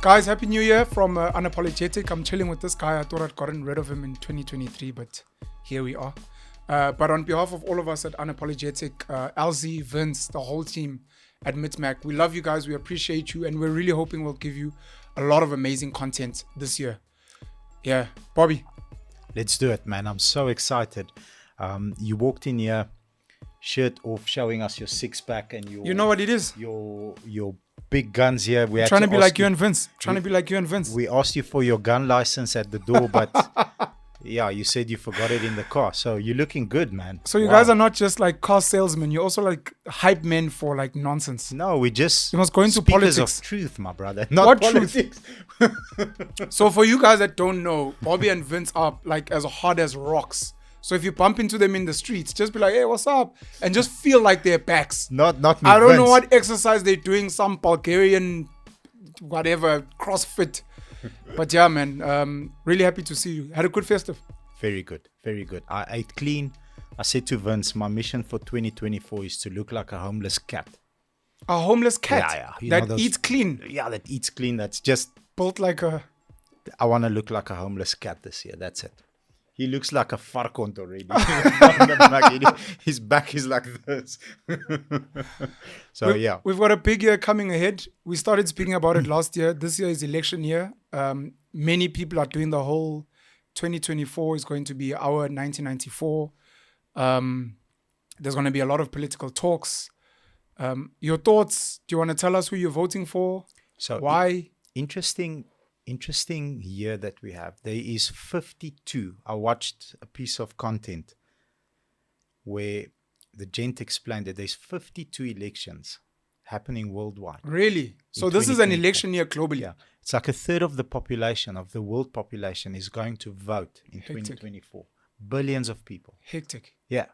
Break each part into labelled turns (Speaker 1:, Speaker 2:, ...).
Speaker 1: Guys, Happy New Year from Unapologetic. I'm chilling with this guy. I thought I'd gotten rid of him in 2023, but here we are. But on behalf of all of us at Unapologetic, LZ, Vince, the whole team at Mitmac, we love you guys. We appreciate you. And we're really hoping we'll give you a lot of amazing content this year. Yeah. Bobby.
Speaker 2: Let's do it, man. I'm so excited. You walked in here, shirt off, showing us your six-pack and your...
Speaker 1: You know what it is?
Speaker 2: Your big guns here. We're
Speaker 1: trying to be like you and Vince. Trying to be like you and Vince.
Speaker 2: We asked you for your gun license at the door, but yeah, you said you forgot it in the car. So you're looking good, man.
Speaker 1: So you guys are not just like car salesmen. You're also like hype men for like nonsense.
Speaker 2: No, we just...
Speaker 1: You must go into
Speaker 2: speakers
Speaker 1: politics.
Speaker 2: Of truth, my brother. Not
Speaker 1: what
Speaker 2: politics.
Speaker 1: Truth? So for you guys that don't know, Bobby and Vince are like as hard as rocks. So if you bump into them in the streets, just be like, hey, what's up? And just feel like they're backs.
Speaker 2: Not me,
Speaker 1: I don't
Speaker 2: Vince.
Speaker 1: know what exercise they're doing, some Bulgarian, whatever, CrossFit. But yeah, man, really happy to see you. Had a good festive.
Speaker 2: Very good, very good. I ate clean. I said to Vince, my mission for 2024 is to look like a homeless cat.
Speaker 1: A homeless cat?
Speaker 2: Yeah.
Speaker 1: That eats clean?
Speaker 2: Yeah, that eats clean. That's just...
Speaker 1: Built like a...
Speaker 2: I want to look like a homeless cat this year. That's it. He looks like a varkond already. His back is like this. So, yeah.
Speaker 1: We've got a big year coming ahead. We started speaking about it last year. This year is election year. Many people are doing the whole 2024 is going to be our 1994. There's going to be a lot of political talks. Your thoughts? Do you want to tell us who you're voting for?
Speaker 2: So
Speaker 1: why?
Speaker 2: Interesting year that we have. There is 52. I watched a piece of content where the gent explained that there's 52 elections happening worldwide.
Speaker 1: Really? So this is an election year globally?
Speaker 2: Yeah. It's like a third of the population, of the world population, is going to vote in
Speaker 1: Hectic.
Speaker 2: 2024. Billions of people.
Speaker 1: Hectic.
Speaker 2: Yeah.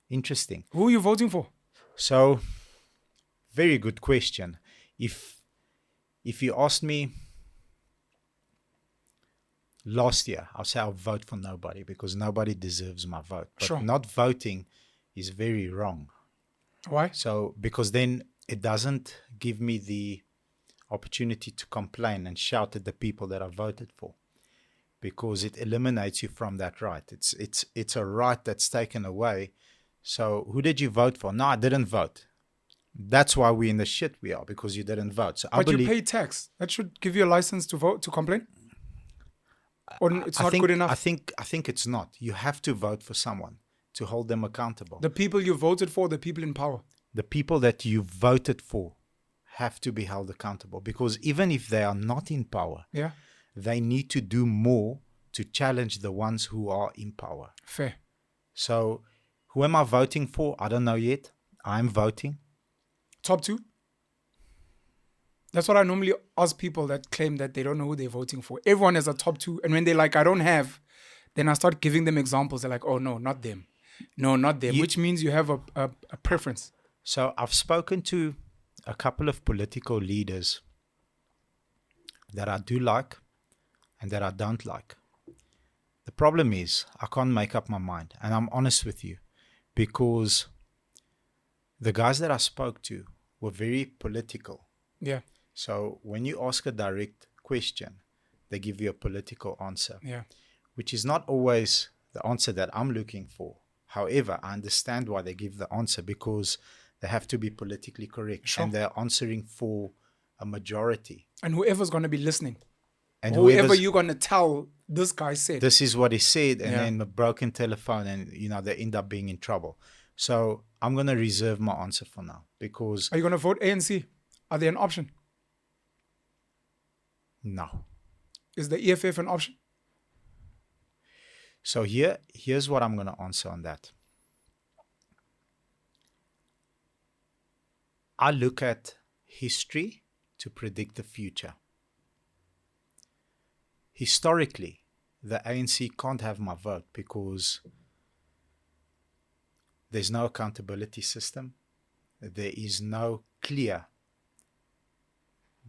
Speaker 2: Interesting.
Speaker 1: Who are you voting for?
Speaker 2: So, very good question. If you asked me last year, I'll say I'll vote for nobody because nobody deserves my vote. But
Speaker 1: Sure.
Speaker 2: Not voting is very wrong.
Speaker 1: Why?
Speaker 2: So, because then it doesn't give me the opportunity to complain and shout at the people that I voted for, because it eliminates you from that right. It's a right that's taken away. So who did you vote for? No, I didn't vote. That's why we're in the shit we are, because you didn't vote. So
Speaker 1: But you pay tax. That should give you a license to vote, to complain? Or it's not good enough?
Speaker 2: I think it's not. You have to vote for someone to hold them accountable.
Speaker 1: The people you voted for, the people in power.
Speaker 2: The people that you voted for have to be held accountable, because even if they are not in power,
Speaker 1: Yeah.
Speaker 2: they need to do more to challenge the ones who are in power.
Speaker 1: Fair.
Speaker 2: So who am I voting for? I don't know yet. I'm voting.
Speaker 1: Top two? That's what I normally ask people that claim that they don't know who they're voting for. Everyone has a top two. And when they're like, I don't have, then I start giving them examples. They're like, oh, no, not them. No, not them. Which means you have a preference.
Speaker 2: So I've spoken to a couple of political leaders that I do like and that I don't like. The problem is I can't make up my mind. And I'm honest with you, because the guys that I spoke to were very political.
Speaker 1: Yeah.
Speaker 2: So when you ask a direct question, they give you a political answer,
Speaker 1: Yeah.
Speaker 2: which is not always the answer that I'm looking for. However, I understand why they give the answer, because they have to be politically correct.
Speaker 1: Sure.
Speaker 2: And they're answering for a majority.
Speaker 1: And whoever's going to be listening.
Speaker 2: And
Speaker 1: Whoever you're going to tell, this guy said.
Speaker 2: this is what he said, and
Speaker 1: Yeah.
Speaker 2: then a broken telephone, and they end up being in trouble. So I'm going to reserve my answer for now, because
Speaker 1: Are you going to vote ANC? Are they an option?
Speaker 2: no.
Speaker 1: Is the EFF an option?
Speaker 2: So here's what I'm going to answer on that. I look at history to predict the future. Historically, the ANC can't have my vote because there's no accountability system. There is no clear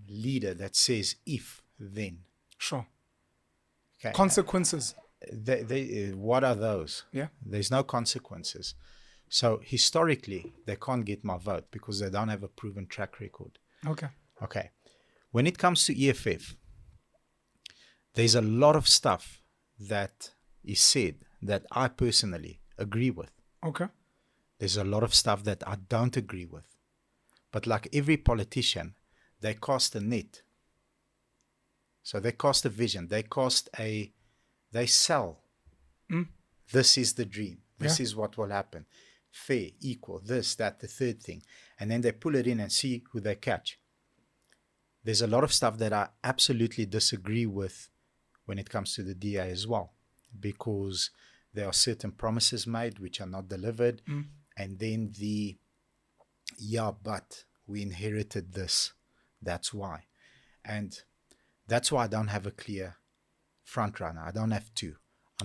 Speaker 2: leader that says if, then.
Speaker 1: Sure.
Speaker 2: Okay.
Speaker 1: Consequences.
Speaker 2: What are those?
Speaker 1: Yeah.
Speaker 2: There's no consequences. So historically, they can't get my vote because they don't have a proven track record.
Speaker 1: Okay.
Speaker 2: Okay. When it comes to EFF, there's a lot of stuff that is said that I personally agree with.
Speaker 1: Okay.
Speaker 2: There's a lot of stuff that I don't agree with. But like every politician, they cast a net. So they cast a vision. They sell. This is the dream. This is what will happen. Fair, equal, this, that, the third thing. And then they pull it in and see who they catch. There's a lot of stuff that I absolutely disagree with when it comes to the DA as well, because there are certain promises made which are not delivered. And then but we inherited this. That's why. And that's why I don't have a clear front runner. I don't have two.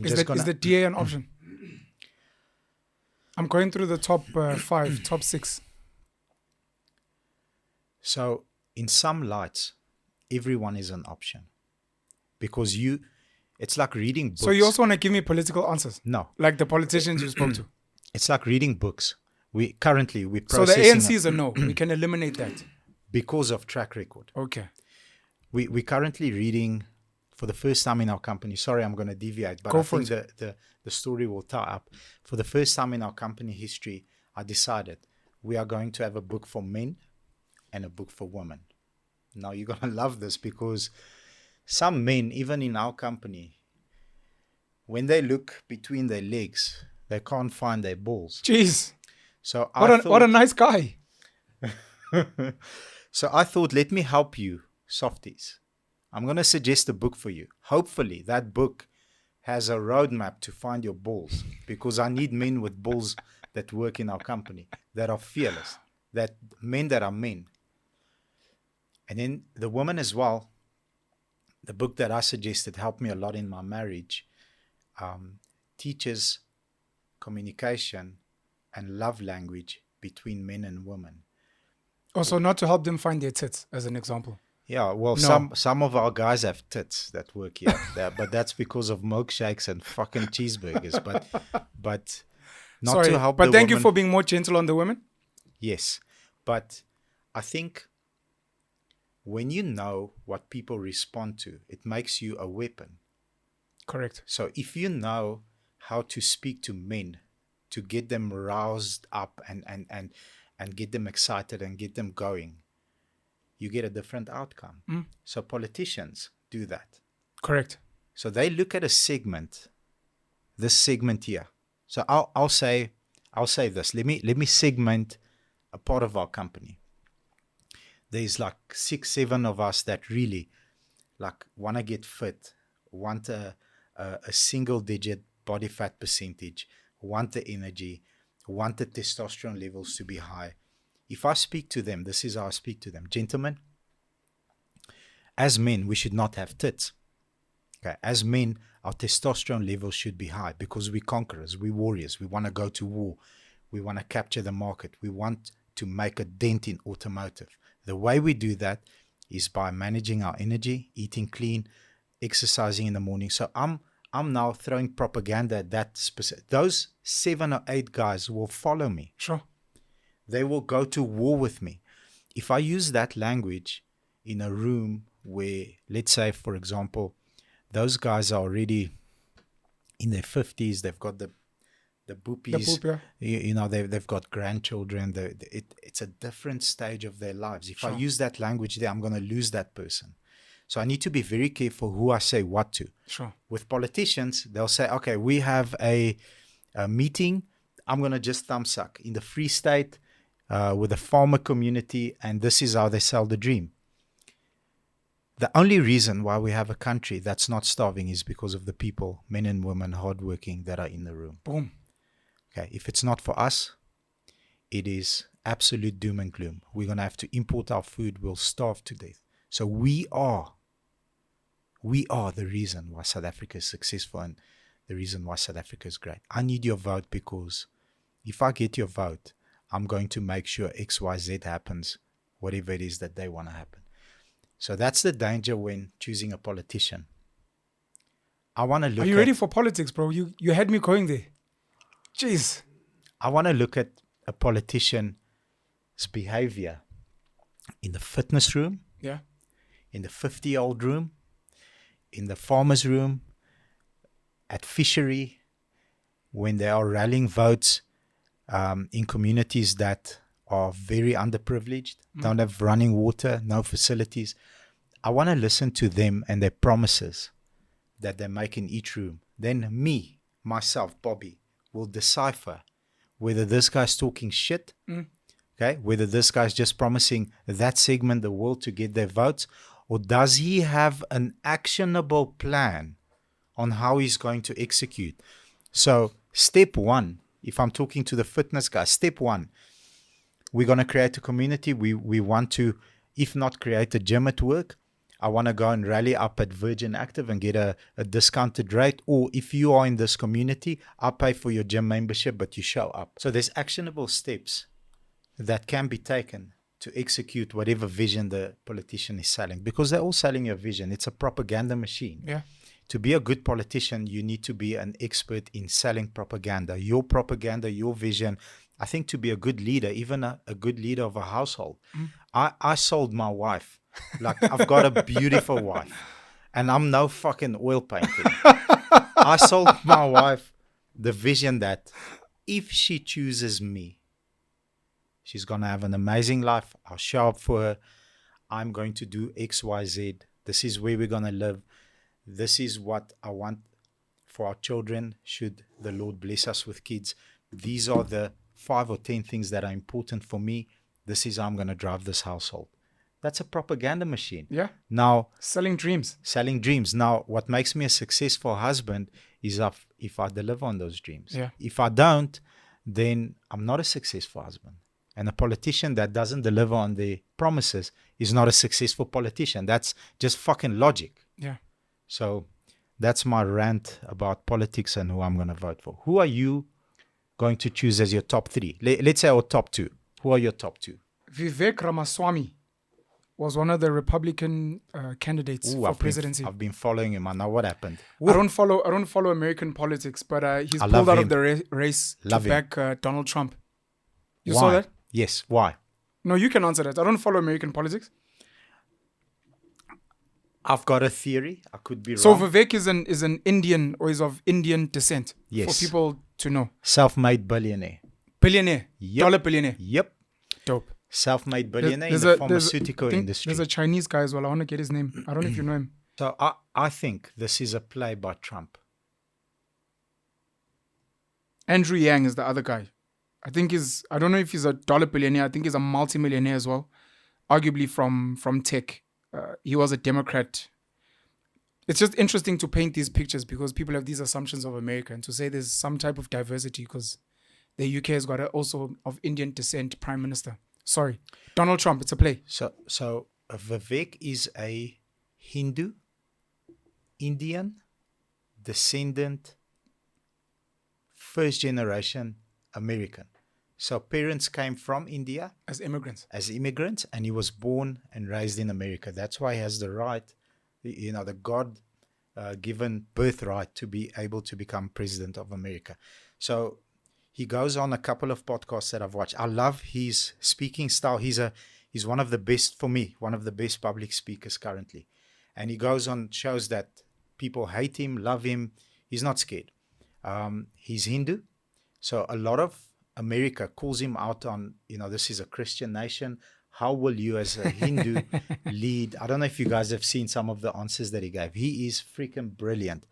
Speaker 1: Is the DA an option? I'm going through the top 5, top 6.
Speaker 2: So in some lights, everyone is an option. Because it's like reading books.
Speaker 1: So you also want to give me political answers?
Speaker 2: No.
Speaker 1: Like the politicians you spoke to?
Speaker 2: It's like reading books. We're processing.
Speaker 1: So the ANC is a no. We can eliminate that.
Speaker 2: Because of track record.
Speaker 1: Okay.
Speaker 2: We're currently reading, for the first time in our company, sorry, I'm going to deviate, but I think the story will tie up. For the first time in our company history, I decided we are going to have a book for men and a book for women. Now, you're going to love this because some men, even in our company, when they look between their legs, they can't find their balls.
Speaker 1: Jeez.
Speaker 2: So
Speaker 1: what a nice guy.
Speaker 2: So I thought, let me help you, softies. I'm going to suggest a book for you. Hopefully that book has a roadmap to find your balls, because I need men with balls that work in our company, that are fearless, that are men. And then the woman as well, the book that I suggested helped me a lot in my marriage, teaches communication and love language between men and women.
Speaker 1: Also, not to help them find their tits, as an example.
Speaker 2: Yeah, well,
Speaker 1: No.
Speaker 2: some of our guys have tits that work here, but that's because of milkshakes and fucking cheeseburgers. But not
Speaker 1: Sorry,
Speaker 2: to help.
Speaker 1: But
Speaker 2: the
Speaker 1: thank
Speaker 2: woman.
Speaker 1: you for being more gentle on the women.
Speaker 2: Yes, but I think when you know what people respond to, it makes you a weapon.
Speaker 1: Correct.
Speaker 2: So if you know how to speak to men, to get them roused up and get them excited and get them going, you get a different outcome. So politicians do that.
Speaker 1: Correct.
Speaker 2: So they look at a segment, this segment here. So I'll say this. Let me segment a part of our company. There's like 6, 7 of us that really like want to get fit, want a single digit body fat percentage, want the energy, want the testosterone levels to be high. If I speak to them, this is how I speak to them. Gentlemen, as men, we should not have tits. Okay, as men, our testosterone levels should be high because we're conquerors, we're warriors. We want to go to war. We want to capture the market. We want to make a dent in automotive. The way we do that is by managing our energy, eating clean, exercising in the morning. So I'm now throwing propaganda at that specific. Those 7 or 8 guys will follow me.
Speaker 1: Sure.
Speaker 2: They will go to war with me. If I use that language in a room where, let's say, for example, those guys are already in their 50s, they've got the boopies, you know, they've got grandchildren. It's a different stage of their lives. If I use that language there, I'm going to lose that person. So I need to be very careful who I say what to.
Speaker 1: Sure.
Speaker 2: With politicians, they'll say, okay, we have a meeting. I'm going to just thumb suck in the Free State with the farmer community, and this is how they sell the dream. The only reason why we have a country that's not starving is because of the people, men and women, hardworking, that are in the room.
Speaker 1: Boom.
Speaker 2: Okay, if it's not for us, it is absolute doom and gloom. We're going to have to import our food. We'll starve to death. So we are the reason why South Africa is successful and the reason why South Africa is great. I need your vote because if I get your vote, I'm going to make sure XYZ happens, whatever it is that they want to happen. So that's the danger when choosing a politician. I want to look
Speaker 1: Are you ready for politics, bro? You had me going there. Jeez.
Speaker 2: I want to look at a politician's behavior in the fitness room,
Speaker 1: Yeah.
Speaker 2: in the 50-year-old room, in the farmer's room, at fishery, when they are rallying votes in communities that are very underprivileged, don't have running water, no facilities. I want to listen to them and their promises that they make in each room. Then me, myself, Bobby, will decipher whether this guy's talking shit, okay, whether this guy's just promising that segment the world to get their votes, or does he have an actionable plan on how he's going to execute. So step one, if I'm talking to the fitness guy, step one, we're going to create a community. We want to, if not create a gym at work, I want to go and rally up at Virgin Active and get a discounted rate. Or if you are in this community, I'll pay for your gym membership, but you show up. So there's actionable steps that can be taken to execute whatever vision the politician is selling, because they're all selling a vision. It's a propaganda machine.
Speaker 1: Yeah.
Speaker 2: To be a good politician, you need to be an expert in selling propaganda, your vision. I think to be a good leader, even a good leader of a household, I sold my wife. Like, I've got a beautiful wife and I'm no fucking oil painting. I sold my wife the vision that if she chooses me, she's going to have an amazing life. I'll show up for her. I'm going to do X, Y, Z. This is where we're going to live. This is what I want for our children, should the Lord bless us with kids. These are the 5 or 10 things that are important for me. This is how I'm going to drive this household. That's a propaganda machine.
Speaker 1: Yeah.
Speaker 2: Now,
Speaker 1: Selling dreams.
Speaker 2: Now, what makes me a successful husband is if I deliver on those dreams.
Speaker 1: Yeah.
Speaker 2: If I don't, then I'm not a successful husband. And a politician that doesn't deliver on their promises is not a successful politician. That's just fucking logic.
Speaker 1: Yeah.
Speaker 2: So that's my rant about politics and who I'm going to vote for. Who are you going to choose as your top 3? Let's say our top 2. Who are your top 2?
Speaker 1: Vivek Ramaswamy was one of the Republican candidates for presidency.
Speaker 2: I've been following him. I know what happened.
Speaker 1: I don't follow American politics, but he's pulled out of the race to back Donald Trump. You saw that?
Speaker 2: Yes. Why?
Speaker 1: No, you can answer that. I don't follow American politics.
Speaker 2: I've got a theory. I could be wrong.
Speaker 1: So Vivek is an Indian, or is of Indian descent.
Speaker 2: Yes.
Speaker 1: For people to know.
Speaker 2: Self-made billionaire.
Speaker 1: Billionaire.
Speaker 2: Yep.
Speaker 1: Dollar billionaire.
Speaker 2: Yep.
Speaker 1: Dope.
Speaker 2: Self-made billionaire in the pharmaceutical industry.
Speaker 1: There's a Chinese guy as well. I want to get his name. I don't know if you know him.
Speaker 2: So I think this is a play by Trump.
Speaker 1: Andrew Yang is the other guy. I don't know if he's a dollar billionaire. I think he's a multimillionaire as well. Arguably from tech. He was a Democrat. It's just interesting to paint these pictures because people have these assumptions of America, and to say there's some type of diversity because the UK has got also of Indian descent prime minister. Sorry, Donald Trump. It's a play.
Speaker 2: So Vivek is a Hindu, Indian, descendant, first generation American. So parents came from India
Speaker 1: As immigrants,
Speaker 2: and he was born and raised in America. That's why he has the right, the God given birthright to be able to become president of America. So he goes on a couple of podcasts that I've watched. I love his speaking style. He's one of the best, for me, one of the best public speakers currently. And he goes on shows that people hate him, love him. He's not scared. He's Hindu. So a lot of America calls him out on, this is a Christian nation. How will you as a Hindu lead? I don't know if you guys have seen some of the answers that he gave. He is freaking brilliant.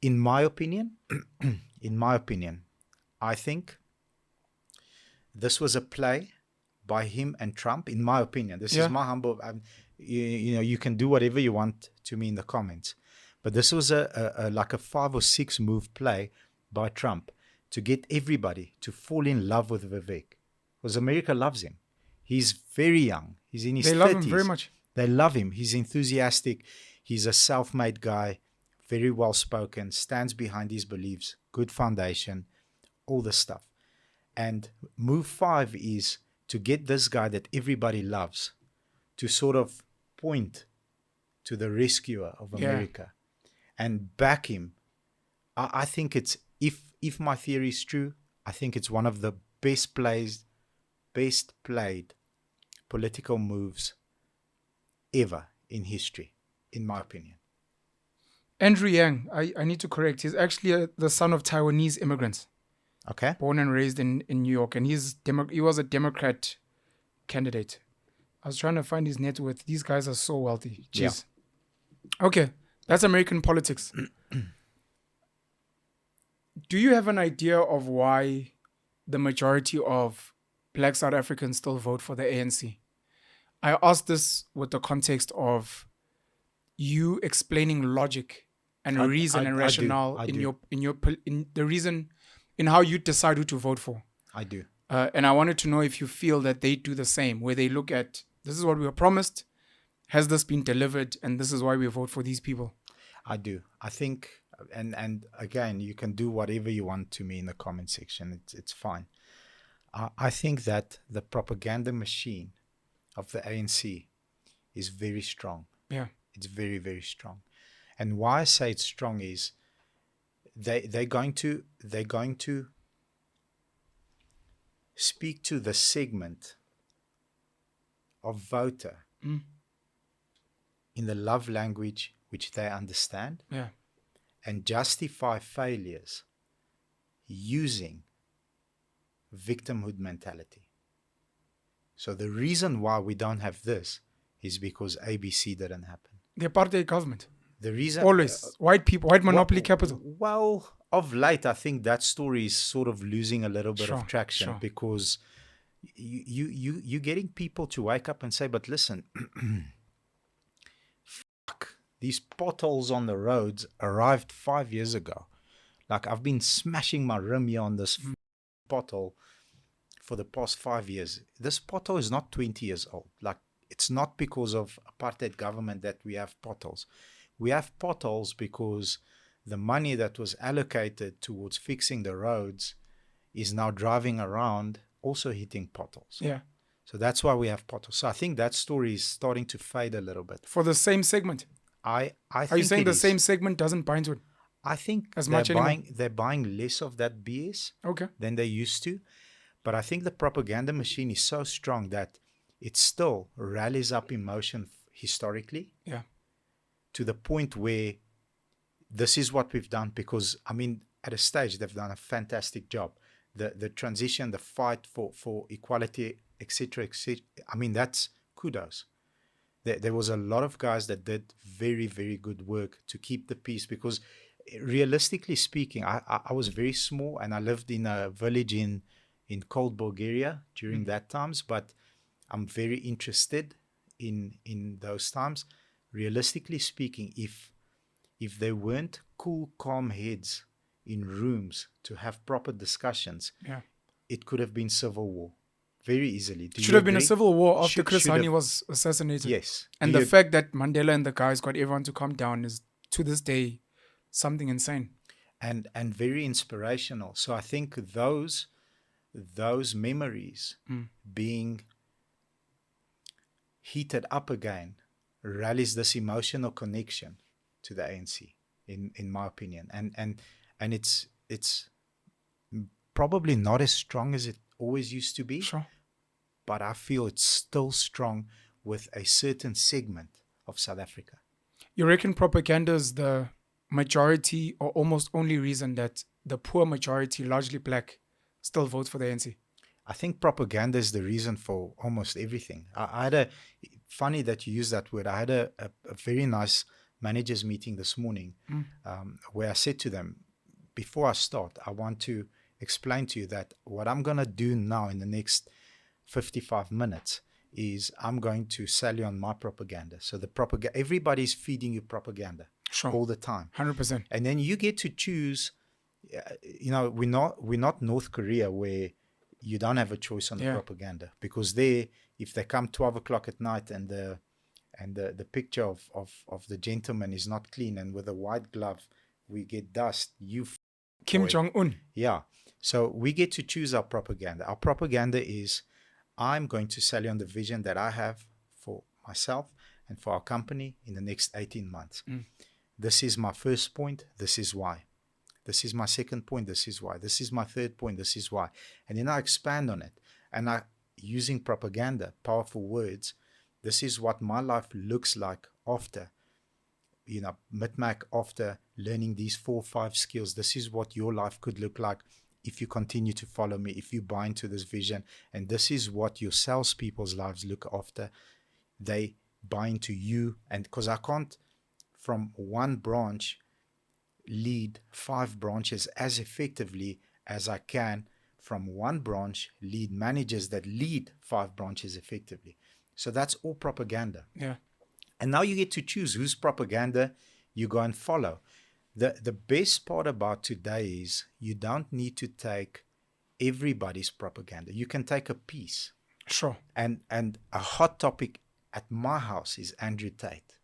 Speaker 2: In my opinion, I think this was a play by him and Trump. In my opinion, this is my humble. You can do whatever you want to me in the comments, but this was like a 5 or 6 move play by Trump to get everybody to fall in love with Vivek, because America loves him. He's very young. He's in his 30s.
Speaker 1: They love him very much.
Speaker 2: They love him. He's enthusiastic. He's a self-made guy, very well-spoken, stands behind his beliefs, good foundation, all this stuff. And move 5 is to get this guy that everybody loves to sort of point to the rescuer of America and back him. I think it's, if my theory is true, I think it's one of the best played political moves ever in history, in my opinion.
Speaker 1: Andrew Yang, I need to correct. He's actually the son of Taiwanese immigrants,
Speaker 2: Okay.
Speaker 1: born and raised in New York, and he was a Democrat candidate. I was trying to find his net worth. These guys are so wealthy.
Speaker 2: Yeah.
Speaker 1: Jeez. Okay, that's American politics. Do you have an idea of why the majority of Black South Africans still vote for the ANC? I asked this with the context of you explaining logic and reason and rationale in the reason in how you decide who to vote for.
Speaker 2: I do.
Speaker 1: And I wanted to know if you feel that they do the same, where they look at this is what we were promised, has this been delivered, and this is why we vote for these people.
Speaker 2: I do. I think, and again, you can do whatever you want to me in the comment section. It's fine. I think that the propaganda machine of the ANC is very strong.
Speaker 1: Yeah.
Speaker 2: It's very, very strong. And why I say it's strong is they're going to speak to the segment of voter in the love language which they understand,
Speaker 1: Yeah.
Speaker 2: and justify failures using victimhood mentality. So the reason why we don't have this is because ABC didn't happen.
Speaker 1: The apartheid government.
Speaker 2: The reason
Speaker 1: Always white people, white monopoly capital.
Speaker 2: Well, of late, I think that story is sort of losing a little bit of traction because you're getting people to wake up and say, but listen, fuck, these potholes on the roads arrived 5 years ago. Like, I've been smashing my rim here on this pothole for the past 5 years. This pothole is not 20 years old. Like, it's not because of apartheid government that we have potholes. We have potholes because the money that was allocated towards fixing the roads is now driving around also hitting potholes.
Speaker 1: Yeah.
Speaker 2: So that's why we have potholes. So I think that story is starting to fade a little bit.
Speaker 1: For the same segment.
Speaker 2: I think
Speaker 1: Are you saying the same segment doesn't bind to it?
Speaker 2: I think
Speaker 1: as much anymore?
Speaker 2: They're buying less of that BS than they used to. But I think the propaganda machine is so strong that it still rallies up emotion historically.
Speaker 1: Yeah.
Speaker 2: To the point where this is what we've done, because, I mean, at a stage, they've done a fantastic job. The transition, the fight for equality, etc., I mean, that's kudos. There was a lot of guys that did very, very good work to keep the peace, because realistically speaking, I was very small and I lived in a village in cold Bulgaria during that times, but I'm very interested in those times. Realistically speaking, if there weren't cool, calm heads in rooms to have proper discussions, it could have been civil war very easily.
Speaker 1: Should have been a civil war after Chris Hani was assassinated.
Speaker 2: Yes.
Speaker 1: And the fact that Mandela and the guys got everyone to calm down is, to this day, something insane.
Speaker 2: And very inspirational. So I think those memories being heated up again rallies this emotional connection to the ANC, in my opinion. And it's probably not as strong as it always used to be.
Speaker 1: Sure.
Speaker 2: But I feel it's still strong with a certain segment of South Africa.
Speaker 1: You reckon propaganda is the majority or almost only reason that the poor majority, largely black, still vote for the ANC?
Speaker 2: I think propaganda is the reason for almost everything. I had funny that you use that word. I had a very nice managers meeting this morning where I said to them, before I start, I want to explain to you that what I'm going to do now in the next 55 minutes is I'm going to sell you on my propaganda. So the propaganda, everybody's feeding you propaganda all the time.
Speaker 1: 100%.
Speaker 2: And then you get to choose, we're not North Korea where you don't have a choice on the propaganda, because there, if they come 12 o'clock at night and the picture of the gentleman is not clean and with a white glove, we get dust,
Speaker 1: Kim Jong-un.
Speaker 2: Yeah. So we get to choose our propaganda. Our propaganda is, I'm going to sell you on the vision that I have for myself and for our company in the next 18 months. This is my first point. This is why. This is my second point. This is why. This is my third point. This is why. And then I expand on it. And I, using propaganda, powerful words, this is what my life looks like after, mid-mac, after learning these 4 or 5 skills. This is what your life could look like if you continue to follow me, if you buy into this vision. And this is what your salespeople's lives look after. They buy into you. And because I can't, from one branch, lead 5 branches as effectively as I can from one branch, lead managers that lead 5 branches effectively. So that's all propaganda.
Speaker 1: Yeah.
Speaker 2: And now you get to choose whose propaganda you go and follow. The best part about today is you don't need to take everybody's propaganda. You can take a piece.
Speaker 1: Sure.
Speaker 2: And a hot topic at my house is Andrew Tate.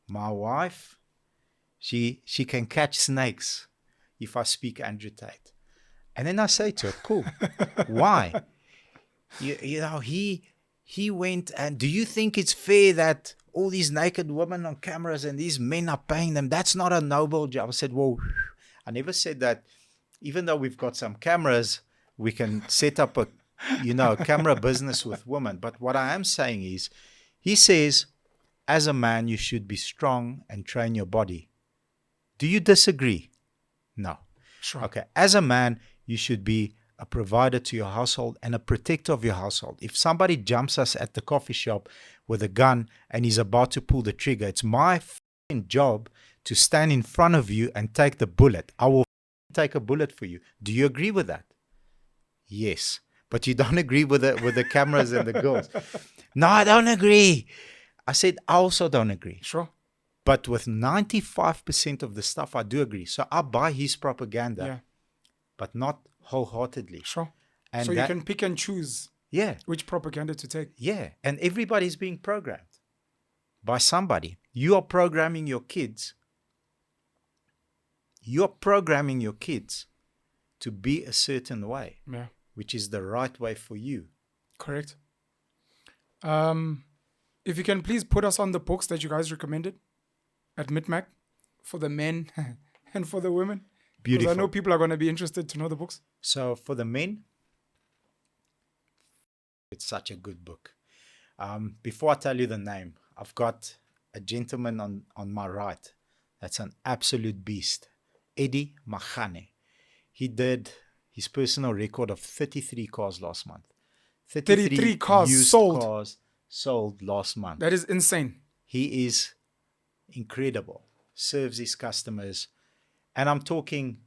Speaker 2: My wife, she can catch snakes if I speak Andrew Tate. And then I say to her, cool. Why? He went, and do you think it's fair that all these naked women on cameras and these men are paying them? That's not a noble job. I said, well, I never said that. Even though we've got some cameras, we can set up a camera business with women. But what I am saying is, he says, as a man, you should be strong and train your body. Do you disagree? No.
Speaker 1: Sure.
Speaker 2: Okay. As a man, you should be a provider to your household and a protector of your household. If somebody jumps us at the coffee shop with a gun and he's about to pull the trigger, it's my job to stand in front of you and take the bullet. I will take a bullet for you. Do you agree with that? Yes. But you don't agree with the cameras and the girls. No, I don't agree. I said, I also don't agree.
Speaker 1: Sure.
Speaker 2: But with 95% of the stuff, I do agree. So I buy his propaganda, but not wholeheartedly.
Speaker 1: Sure.
Speaker 2: And
Speaker 1: so you can pick and choose which propaganda to take.
Speaker 2: Yeah. And everybody's being programmed by somebody. You are programming your kids. You're programming your kids to be a certain way, which is the right way for you.
Speaker 1: Correct. If you can please put us on the books that you guys recommended at Midmac for the men and for the women.
Speaker 2: Beautiful.
Speaker 1: Because I know people are going to be interested to know the books.
Speaker 2: So for the men, it's such a good book. Before I tell you the name, I've got a gentleman on my right that's an absolute beast, Eddie Magane. He did his personal record of 33 cars last month.
Speaker 1: 33 cars
Speaker 2: used
Speaker 1: sold.
Speaker 2: Cars sold last month.
Speaker 1: That is insane.
Speaker 2: He is incredible. Serves his customers. And I'm talking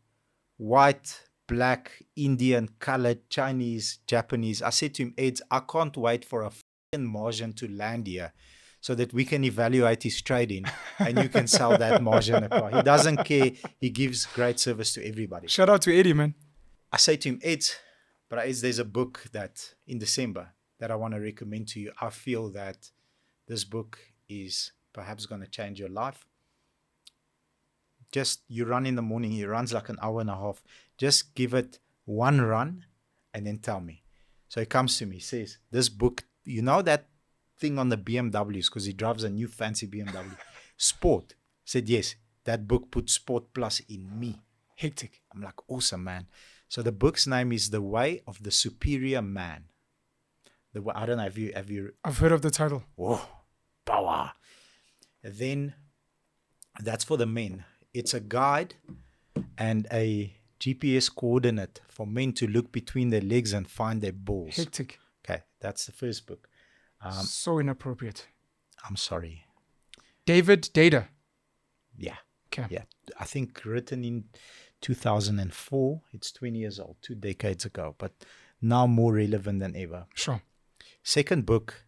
Speaker 2: white, black, Indian, colored, Chinese, Japanese. I said to him, Ed, I can't wait for a margin to land here so that we can evaluate his trading and you can sell that margin a car. He doesn't care. He gives great service to everybody.
Speaker 1: Shout out to Eddie, man.
Speaker 2: I say to him, Ed, there's a book that in December that I want to recommend to you. I feel that this book is perhaps going to change your life. Just you run in the morning, he runs like an hour and a half. Just give it one run and then tell me. So he comes to me, he says, this book, you know that thing on the BMWs, because he drives a new fancy BMW, Sport. I said, yes, that book put Sport Plus in me.
Speaker 1: Hectic.
Speaker 2: I'm like, awesome, man. So the book's name is The Way of the Superior Man. I don't know, have you?
Speaker 1: I've heard of the title.
Speaker 2: Oh, power. Then that's for the men. It's a guide and a GPS coordinate for men to look between their legs and find their balls.
Speaker 1: Hectic.
Speaker 2: Okay, that's the first book.
Speaker 1: So inappropriate.
Speaker 2: I'm sorry.
Speaker 1: David Data.
Speaker 2: Yeah.
Speaker 1: Okay.
Speaker 2: Yeah. I think written in 2004. It's 20 years old, 2 decades ago, but now more relevant than ever.
Speaker 1: Sure.
Speaker 2: Second book.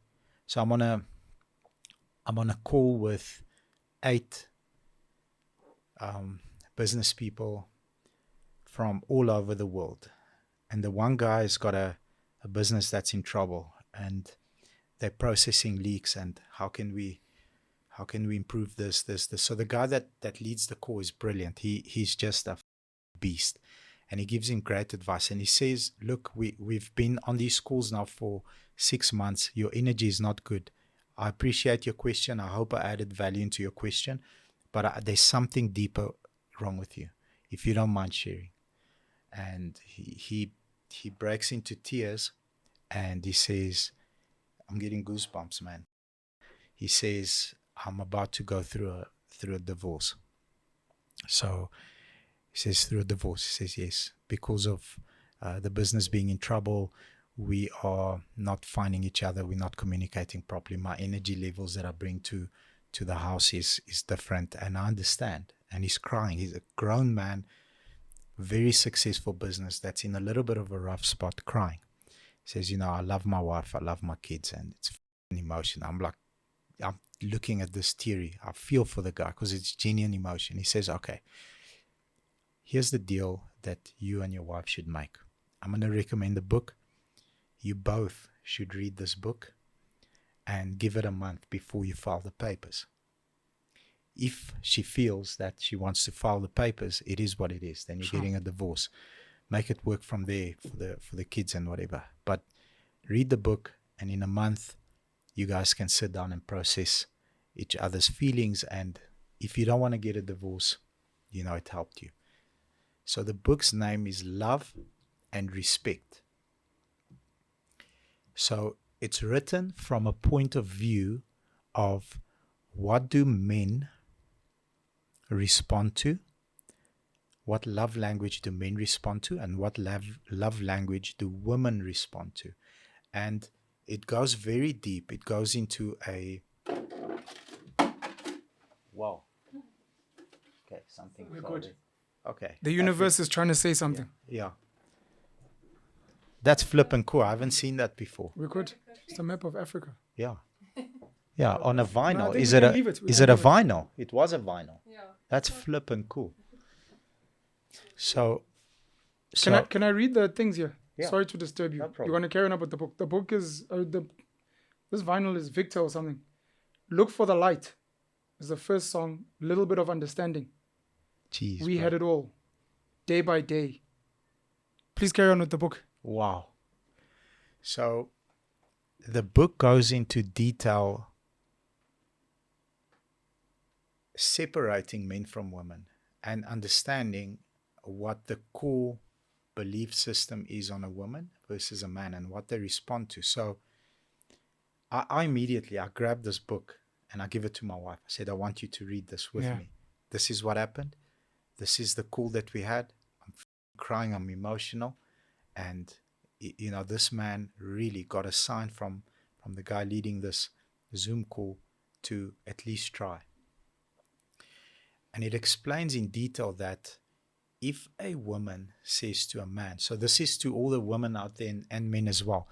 Speaker 2: So I'm on a call with 8 business people from all over the world. And the one guy's got a business that's in trouble and they're processing leaks and how can we improve this. So the guy that leads the call is brilliant. He's just a beast and he gives him great advice. And he says, look, we've been on these calls now for 6 months. Your energy is not good. I appreciate your question. I hope I added value into your question, but there's something deeper wrong with you. if you don't mind sharing. And he breaks into tears, and he says, I'm getting goosebumps, man. He says, I'm about to go through a divorce. So he says, through a divorce. He says, yes, because of the business being in trouble, we are not finding each other. We're not communicating properly. My energy levels that I bring to the house is different, and I understand. And he's crying. He's a grown man, very successful business that's in a little bit of a rough spot, crying. He says, I love my wife, I love my kids, and it's emotion. I'm looking at this teary. I feel for the guy because it's genuine emotion. He says, okay, here's the deal that you and your wife should make. I'm going to recommend a book. You both should read this book and give it a month before you file the papers. If she feels that she wants to file the papers, it is what it is. Then you're getting a divorce. Make it work from there for the kids and whatever. But read the book, and in a month, you guys can sit down and process each other's feelings. And if you don't want to get a divorce, it helped you. So the book's name is Love and Respect. So it's written from a point of view of what do men respond to, what love language do men respond to, and what love language do women respond to. And it goes very deep. It goes into a... Wow. Okay, something.
Speaker 1: We're good.
Speaker 2: Okay.
Speaker 1: The universe is trying to say something.
Speaker 2: Yeah. That's flippin' cool. I haven't seen that before.
Speaker 1: We're good. It's a map of Africa.
Speaker 2: Yeah. Yeah, on a vinyl.
Speaker 1: No,
Speaker 2: is it a vinyl? It was a vinyl.
Speaker 3: Yeah.
Speaker 2: That's flippin' cool. So
Speaker 1: Can I read the things here?
Speaker 2: Yeah.
Speaker 1: Sorry to disturb you.
Speaker 2: No problem.
Speaker 1: You want to carry on about the book? The book is this vinyl is Victor or something. Look for the light is the first song. Little bit of understanding.
Speaker 2: Jeez,
Speaker 1: We
Speaker 2: bro.
Speaker 1: had it all, day by day. Please carry on with the book.
Speaker 2: Wow. So the book goes into detail separating men from women and understanding what the core belief system is on a woman versus a man and what they respond to. So I immediately grabbed this book and I give it to my wife. I said, I want you to read this with me. This is what happened. This is the call that we had. I'm crying. I'm emotional. And, this man really got a sign from the guy leading this Zoom call to at least try. And it explains in detail that if a woman says to a man, so this is to all the women out there and men as well.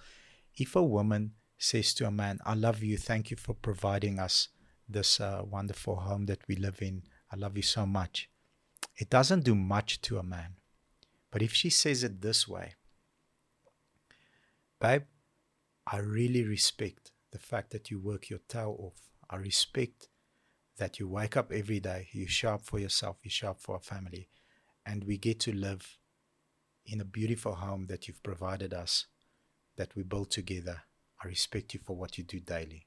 Speaker 2: If a woman says to a man, I love you, thank you for providing us this wonderful home that we live in, I love you so much. It doesn't do much to a man. But if she says it this way, babe, I really respect the fact that you work your tail off. I respect that you wake up every day, you show up for yourself, you show up for our family, and we get to live in a beautiful home that you've provided us, that we built together. I respect you for what you do daily.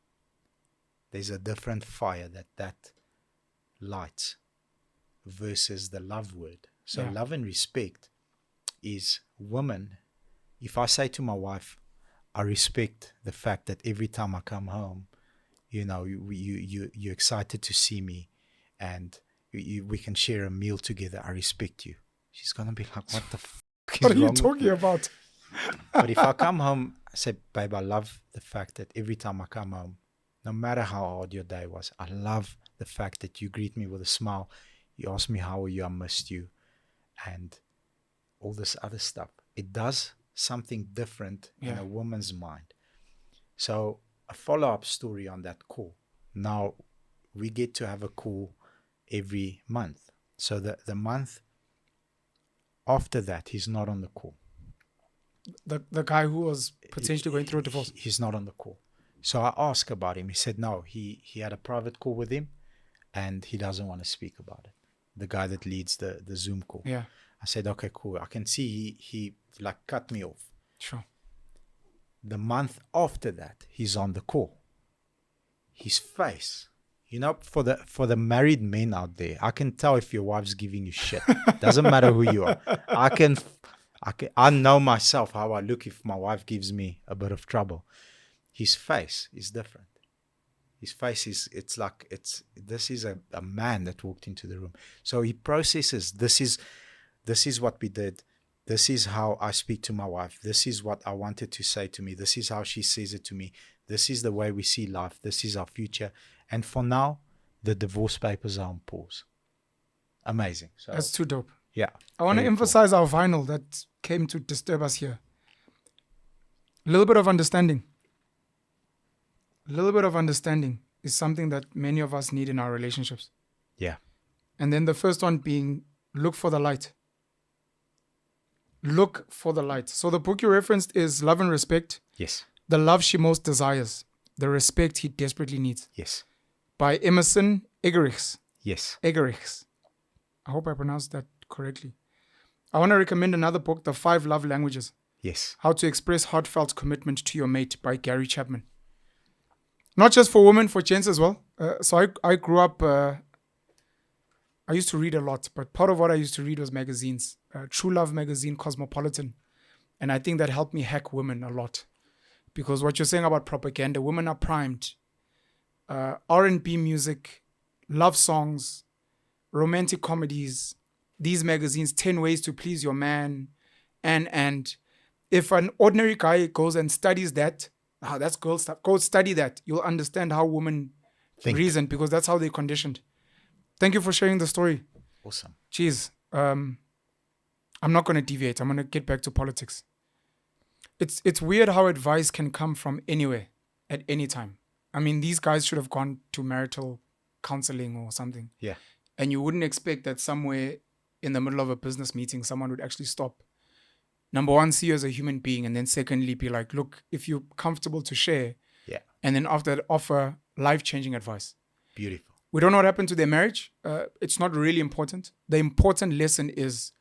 Speaker 2: There's a different fire that lights versus the love word. So love and respect is woman. If I say to my wife, I respect the fact that every time I come home, you're excited to see me and we can share a meal together. I respect you. She's going to be like, what the fuck is
Speaker 1: What are you
Speaker 2: wrong with
Speaker 1: talking
Speaker 2: you?
Speaker 1: about?
Speaker 2: But if I come home, I say, babe, I love the fact that every time I come home, no matter how hard your day was, I love the fact that you greet me with a smile. You ask me, how are you? I missed you. And all this other stuff. It does something different in a woman's mind. So a follow-up story on that call. Now we get to have a call every month. So the month after that, he's not on the call.
Speaker 1: The guy who was potentially going through a divorce.
Speaker 2: He's not on the call. So I asked about him. He said no, he had a private call with him and he doesn't want to speak about it. The guy that leads the Zoom call.
Speaker 1: Yeah.
Speaker 2: I said, okay, cool. I can see he like cut me off.
Speaker 1: Sure.
Speaker 2: The month after that, he's on the call. His face, You know, for the married men out there, I can tell if your wife's giving you shit. Doesn't matter who you are. I know myself how I look if my wife gives me a bit of trouble. His face is different. His face is, this is a man that walked into the room. So he processes, this is what we did. This is how I speak to my wife. This is what I wanted to say to me. This is how she says it to me. This is the way we see life. This is our future. And for now, the divorce papers are on pause. Amazing. So,
Speaker 1: that's too dope.
Speaker 2: Yeah.
Speaker 1: I want to emphasize our vinyl that came to disturb us here. A little bit of understanding. A little bit of understanding is something that many of us need in our relationships.
Speaker 2: Yeah.
Speaker 1: And then the first one being, look for the light. Look for the light. So the book you referenced is Love and Respect.
Speaker 2: Yes.
Speaker 1: The love she most desires. The respect he desperately needs.
Speaker 2: Yes.
Speaker 1: By Emerson Eggerichs.
Speaker 2: Yes.
Speaker 1: Eggerichs. I hope I pronounced that correctly. I want to recommend another book, The 5 Love Languages.
Speaker 2: Yes.
Speaker 1: How to Express Heartfelt Commitment to Your Mate by Gary Chapman. Not just for women, for gents as well. So I grew up, I used to read a lot, but part of what I used to read was magazines. True Love magazine, Cosmopolitan. And I think that helped me hack women a lot. Because what you're saying about propaganda, women are primed. R&B music, love songs, romantic comedies, these magazines, 10 ways to please your man. And if an ordinary guy goes and studies that, that's girl stuff. Go study that. You'll understand how women reason, because that's how they're conditioned. Thank you for sharing the story.
Speaker 2: Awesome.
Speaker 1: Jeez. I'm not going to deviate. I'm going to get back to politics. It's weird how advice can come from anywhere at any time. I mean, these guys should have gone to marital counseling or something.
Speaker 2: Yeah.
Speaker 1: And you wouldn't expect that somewhere in the middle of a business meeting, someone would actually stop. Number one, see you as a human being. And then secondly, be like, look, if you're comfortable to share.
Speaker 2: Yeah.
Speaker 1: And then after that, offer life-changing advice.
Speaker 2: Beautiful.
Speaker 1: We don't know what happened to their marriage. It's not really important. The important lesson is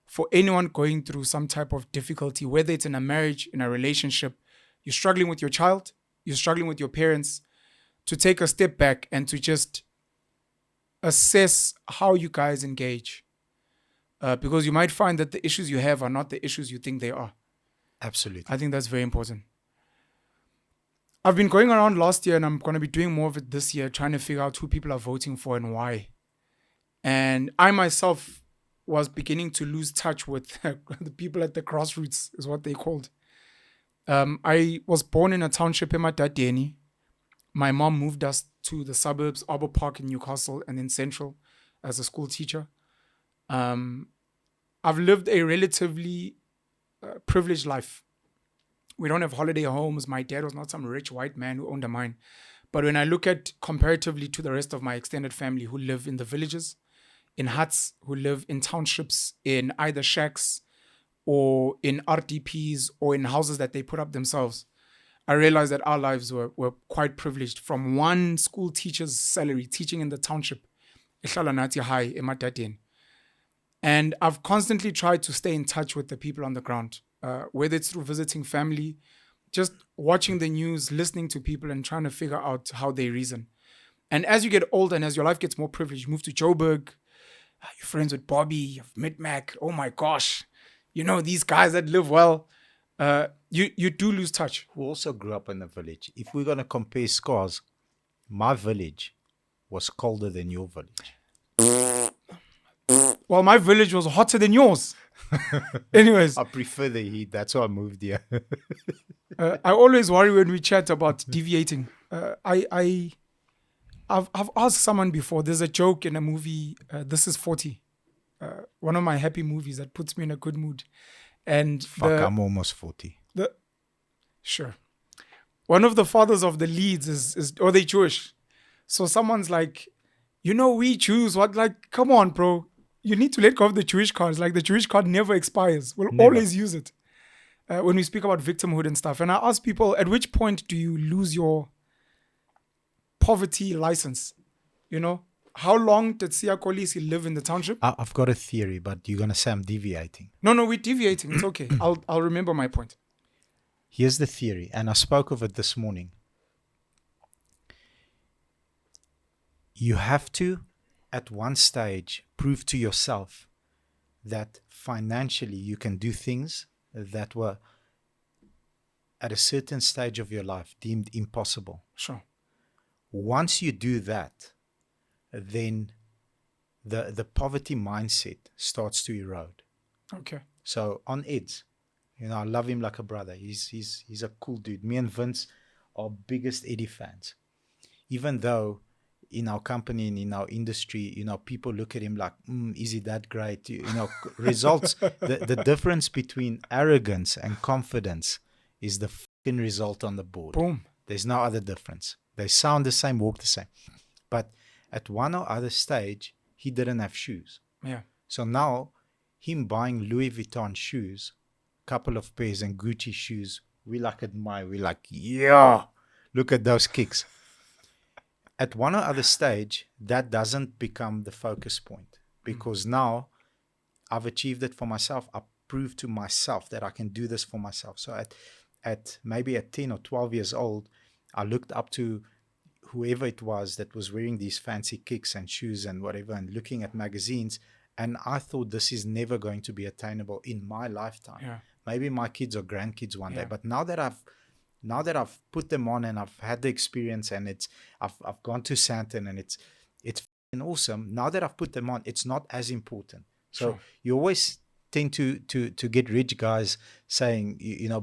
Speaker 1: for anyone going through some type of difficulty, whether it's in a marriage, in a relationship, you're struggling with your child, you're struggling with your parents, to take a step back and to just assess how you guys engage. Because you might find that the issues you have are not the issues you think they are.
Speaker 2: Absolutely.
Speaker 1: I think that's very important. I've been going around last year and I'm going to be doing more of it this year, trying to figure out who people are voting for and why. And I myself was beginning to lose touch with the people at the grassroots, is what they called. I was born in a township in Matatieni. My mom moved us to the suburbs, Arbor Park in Newcastle, and then Central as a school teacher. I've lived a relatively privileged life. We don't have holiday homes. My dad was not some rich white man who owned a mine. But when I look at comparatively to the rest of my extended family who live in the villages, in huts, who live in townships, in either shacks or in RDPs or in houses that they put up themselves, I realized that our lives were quite privileged. From one school teacher's salary, teaching in the township, high in Matatieni. And I've constantly tried to stay in touch with the people on the ground, whether it's through visiting family, just watching the news, listening to people and trying to figure out how they reason. And as you get older and as your life gets more privileged, you move to Joburg, you're friends with Bobby, you've met Mac, oh my gosh, you know, these guys that live well, you do lose touch.
Speaker 2: Who also grew up in the village. If we're going to compare scars, my village was colder than your village.
Speaker 1: Well, my village was hotter than yours. Anyways.
Speaker 2: I prefer the heat. That's why I moved here.
Speaker 1: I always worry when we chat about deviating. I've asked someone before. There's a joke in a movie, This Is 40. One of my happy movies that puts me in a good mood. And
Speaker 2: I'm almost 40.
Speaker 1: Sure. One of the fathers of the leads is or they Jewish. So someone's like, you know, we Jews, what, like, come on, bro. You need to let go of the Jewish cards. Like, the Jewish card never expires. We'll always use it. When we speak about victimhood and stuff. And I ask people, at which point do you lose your poverty license? You know, how long did Siya Kolisi live in the township?
Speaker 2: I've got a theory, but you're going to say I'm deviating.
Speaker 1: No, we're deviating. It's okay. I'll remember my point.
Speaker 2: Here's the theory, and I spoke of it this morning. you have to, at one stage, prove to yourself that financially you can do things that were at a certain stage of your life deemed impossible.
Speaker 1: Sure.
Speaker 2: Once you do that, then the poverty mindset starts to erode.
Speaker 1: Okay.
Speaker 2: So on Ed's, I love him like a brother. He's a cool dude. Me and Vince are biggest Eddie fans. Even though in our company and in our industry, people look at him like, is he that great? Results, the difference between arrogance and confidence is the fucking result on the board.
Speaker 1: Boom.
Speaker 2: There's no other difference. They sound the same, walk the same. But at one or other stage, he didn't have shoes.
Speaker 1: Yeah.
Speaker 2: So now, him buying Louis Vuitton shoes, couple of pairs, and Gucci shoes, we like admire. We like, yeah, look at those kicks. At one or other stage, that doesn't become the focus point, because now I've achieved it for myself. I proved to myself that I can do this for myself. So at maybe at 10 or 12 years old, I looked up to whoever it was that was wearing these fancy kicks and shoes and whatever, and looking at magazines. And I thought, this is never going to be attainable in my lifetime.
Speaker 1: Yeah. Maybe
Speaker 2: Maybe my kids or grandkids one day.
Speaker 1: Yeah.
Speaker 2: But now that I've put them on and I've had the experience, and I've gone to Santon, and it's f***ing awesome. Now that I've put them on, it's not as important. So
Speaker 1: Sure.
Speaker 2: you always tend to get rich guys saying,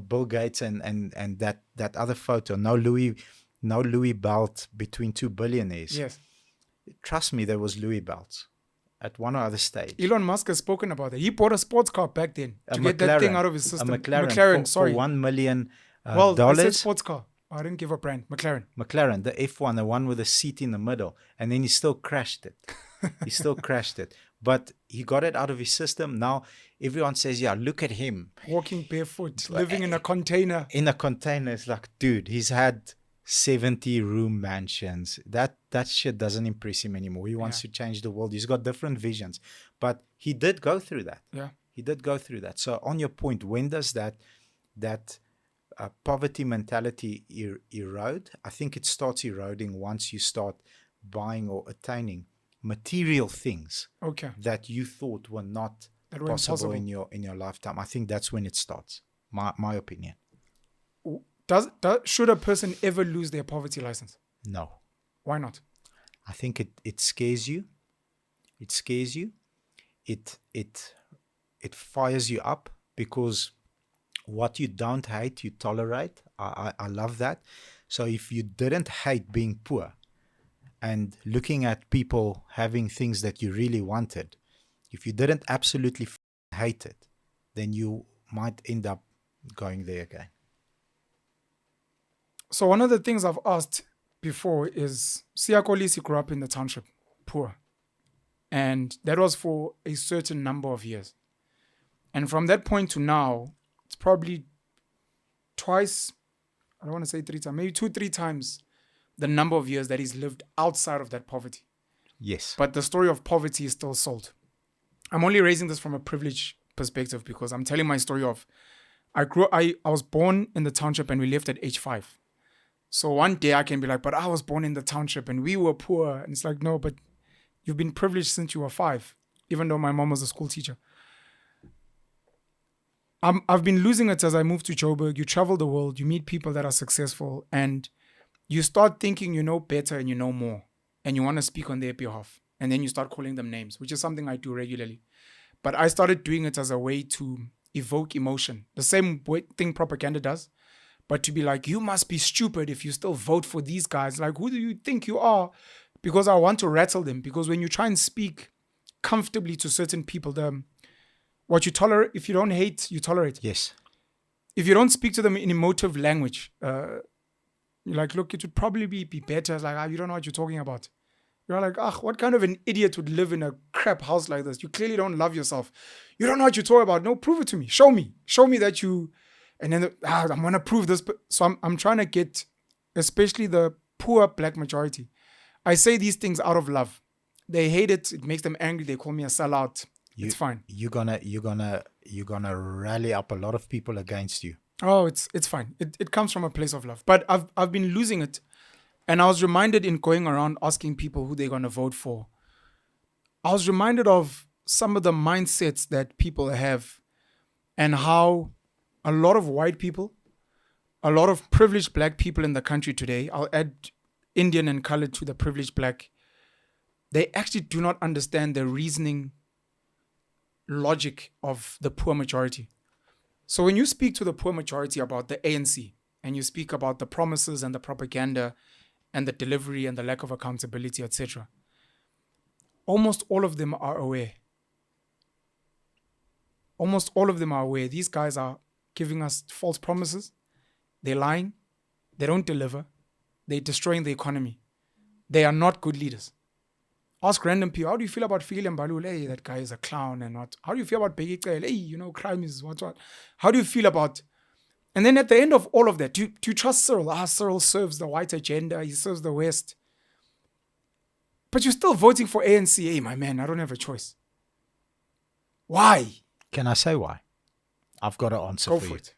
Speaker 2: Bill Gates and that other photo, no Louis belt between two billionaires.
Speaker 1: Yes.
Speaker 2: Trust me, there was Louis belts at one or other stage.
Speaker 1: Elon Musk has spoken about it. He bought a sports car back then to get that thing out of his system.
Speaker 2: A McLaren,
Speaker 1: sorry.
Speaker 2: for $1 million.
Speaker 1: Well, I said
Speaker 2: dollars.
Speaker 1: sports car. I didn't give a brand.
Speaker 2: McLaren, the F1, the one with the seat in the middle, and then he still crashed it. But he got it out of his system. Now everyone says, yeah, look at him.
Speaker 1: Walking barefoot, living in a container.
Speaker 2: In a container. It's like, dude, he's had 70-room mansions. That shit doesn't impress him anymore. He wants to change the world. He's got different visions. But he did go through that.
Speaker 1: Yeah.
Speaker 2: He did go through that. So on your point, when does that poverty mentality erode? I think it starts eroding once you start buying or attaining material things that you thought were not possible in your lifetime. I think that's when it starts. My opinion.
Speaker 1: Should a person ever lose their poverty license?
Speaker 2: No.
Speaker 1: Why not?
Speaker 2: I think it scares you. It scares you. It fires you up, because what you don't hate, you tolerate. I love that. So if you didn't hate being poor and looking at people having things that you really wanted, if you didn't absolutely hate it, then you might end up going there again.
Speaker 1: So one of the things I've asked before is, Siyakolisi grew up in the township, poor. And that was for a certain number of years. And from that point to now, it's probably twice, I don't want to say 3 times, maybe 2-3 times the number of years that he's lived outside of that poverty.
Speaker 2: Yes.
Speaker 1: But the story of poverty is still sold. I'm only raising this from a privileged perspective, because I'm telling my story of, I was born in the township and we left at age 5. So one day I can be like, but I was born in the township and we were poor. And it's like, no, but you've been privileged since you were 5, even though my mom was a school teacher. I've been losing it as I moved to Joburg. You travel the world, you meet people that are successful, and you start thinking you know better and you know more, and you want to speak on their behalf. And then you start calling them names, which is something I do regularly. But I started doing it as a way to evoke emotion. The same thing propaganda does. But to be like, you must be stupid if you still vote for these guys. Like, who do you think you are? Because I want to rattle them. Because when you try and speak comfortably to certain people, what you tolerate, if you don't hate, you tolerate.
Speaker 2: Yes.
Speaker 1: If you don't speak to them in emotive language, you're like, look, it would probably be better. It's like, you don't know what you're talking about. You're like, what kind of an idiot would live in a crap house like this? You clearly don't love yourself. You don't know what you're talking about. No, prove it to me. Show me that you... And then I'm going to prove this. So I'm trying to get, especially the poor black majority. I say these things out of love. They hate it. It makes them angry. They call me a sellout. It's fine.
Speaker 2: You're gonna rally up a lot of people against you.
Speaker 1: Oh, it's fine. It comes from a place of love. But I've been losing it. And I was reminded in going around asking people who they're going to vote for, I was reminded of some of the mindsets that people have and how a lot of white people, a lot of privileged black people in the country today, I'll add Indian and colored to the privileged black, they actually do not understand the reasoning logic of the poor majority. So when you speak to the poor majority about the ANC and you speak about the promises and the propaganda and the delivery and the lack of accountability, etc., almost all of them are aware. Almost all of them are aware. These guys are giving us false promises. They're lying. They don't deliver. They're destroying the economy. They are not good leaders. Ask random people, how do you feel about Fikile Mbalula? Hey, that guy is a clown and what? How do you feel about Bheki Cele? Hey, crime is what? How do you feel about... And then at the end of all of that, do you trust Cyril? Cyril serves the white agenda. He serves the West. But you're still voting for ANC. Hey, my man, I don't have a choice. Why?
Speaker 2: Can I say why? I've got an answer
Speaker 1: Go
Speaker 2: for
Speaker 1: for
Speaker 2: you.
Speaker 1: it.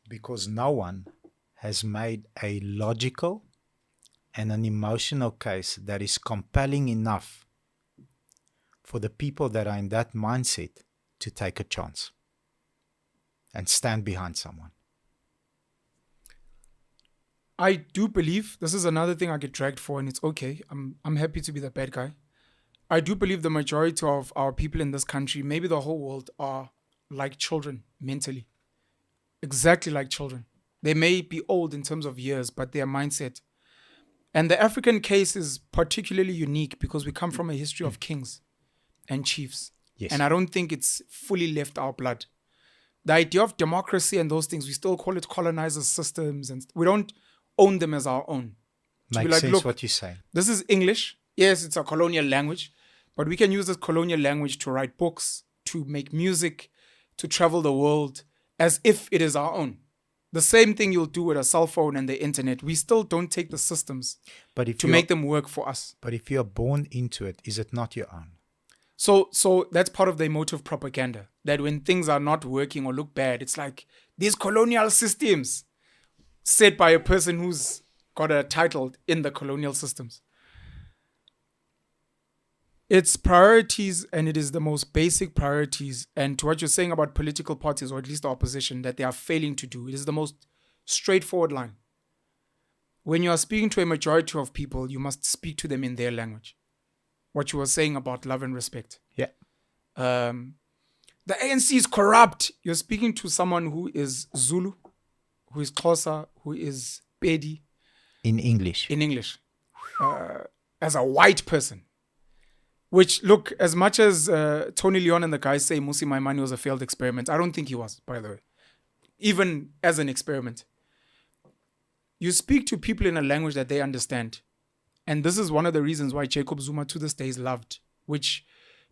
Speaker 2: Because no one has made a logical and an emotional case that is compelling enough for the people that are in that mindset to take a chance and stand behind someone.
Speaker 1: I do believe, this is another thing I get dragged for, and it's okay. I'm happy to be the bad guy. I do believe the majority of our people in this country, maybe the whole world, are like children mentally. Exactly like children. They may be old in terms of years, but their mindset. And the African case is particularly unique because we come from a history of kings and chiefs.
Speaker 2: Yes.
Speaker 1: And I don't think it's fully left our blood. The idea of democracy and those things, we still call it colonizers' systems, and we don't own them as our own.
Speaker 2: Makes sense look, what you're saying.
Speaker 1: This is English. Yes, it's a colonial language, but we can use this colonial language to write books, to make music, to travel the world as if it is our own. The same thing you'll do with a cell phone and the internet. We still don't take the systems to make them work for us.
Speaker 2: But if you're born into it, is it not your own?
Speaker 1: So that's part of the emotive propaganda, that when things are not working or look bad, it's like these colonial systems said by a person who's got a title in the colonial systems. It's priorities, and it is the most basic priorities. And to what you're saying about political parties, or at least the opposition, that they are failing to do, it is the most straightforward line. When you are speaking to a majority of people, you must speak to them in their language. What you were saying about love and respect.
Speaker 2: Yeah.
Speaker 1: The ANC is corrupt. You're speaking to someone who is Zulu, who is Xhosa, who is Pedi.
Speaker 2: In English.
Speaker 1: As a white person. Which, look, as much as Tony Leon and the guys say Musi Maimane was a failed experiment, I don't think he was, by the way. Even as an experiment. You speak to people in a language that they understand. And this is one of the reasons why Jacob Zuma to this day is loved, which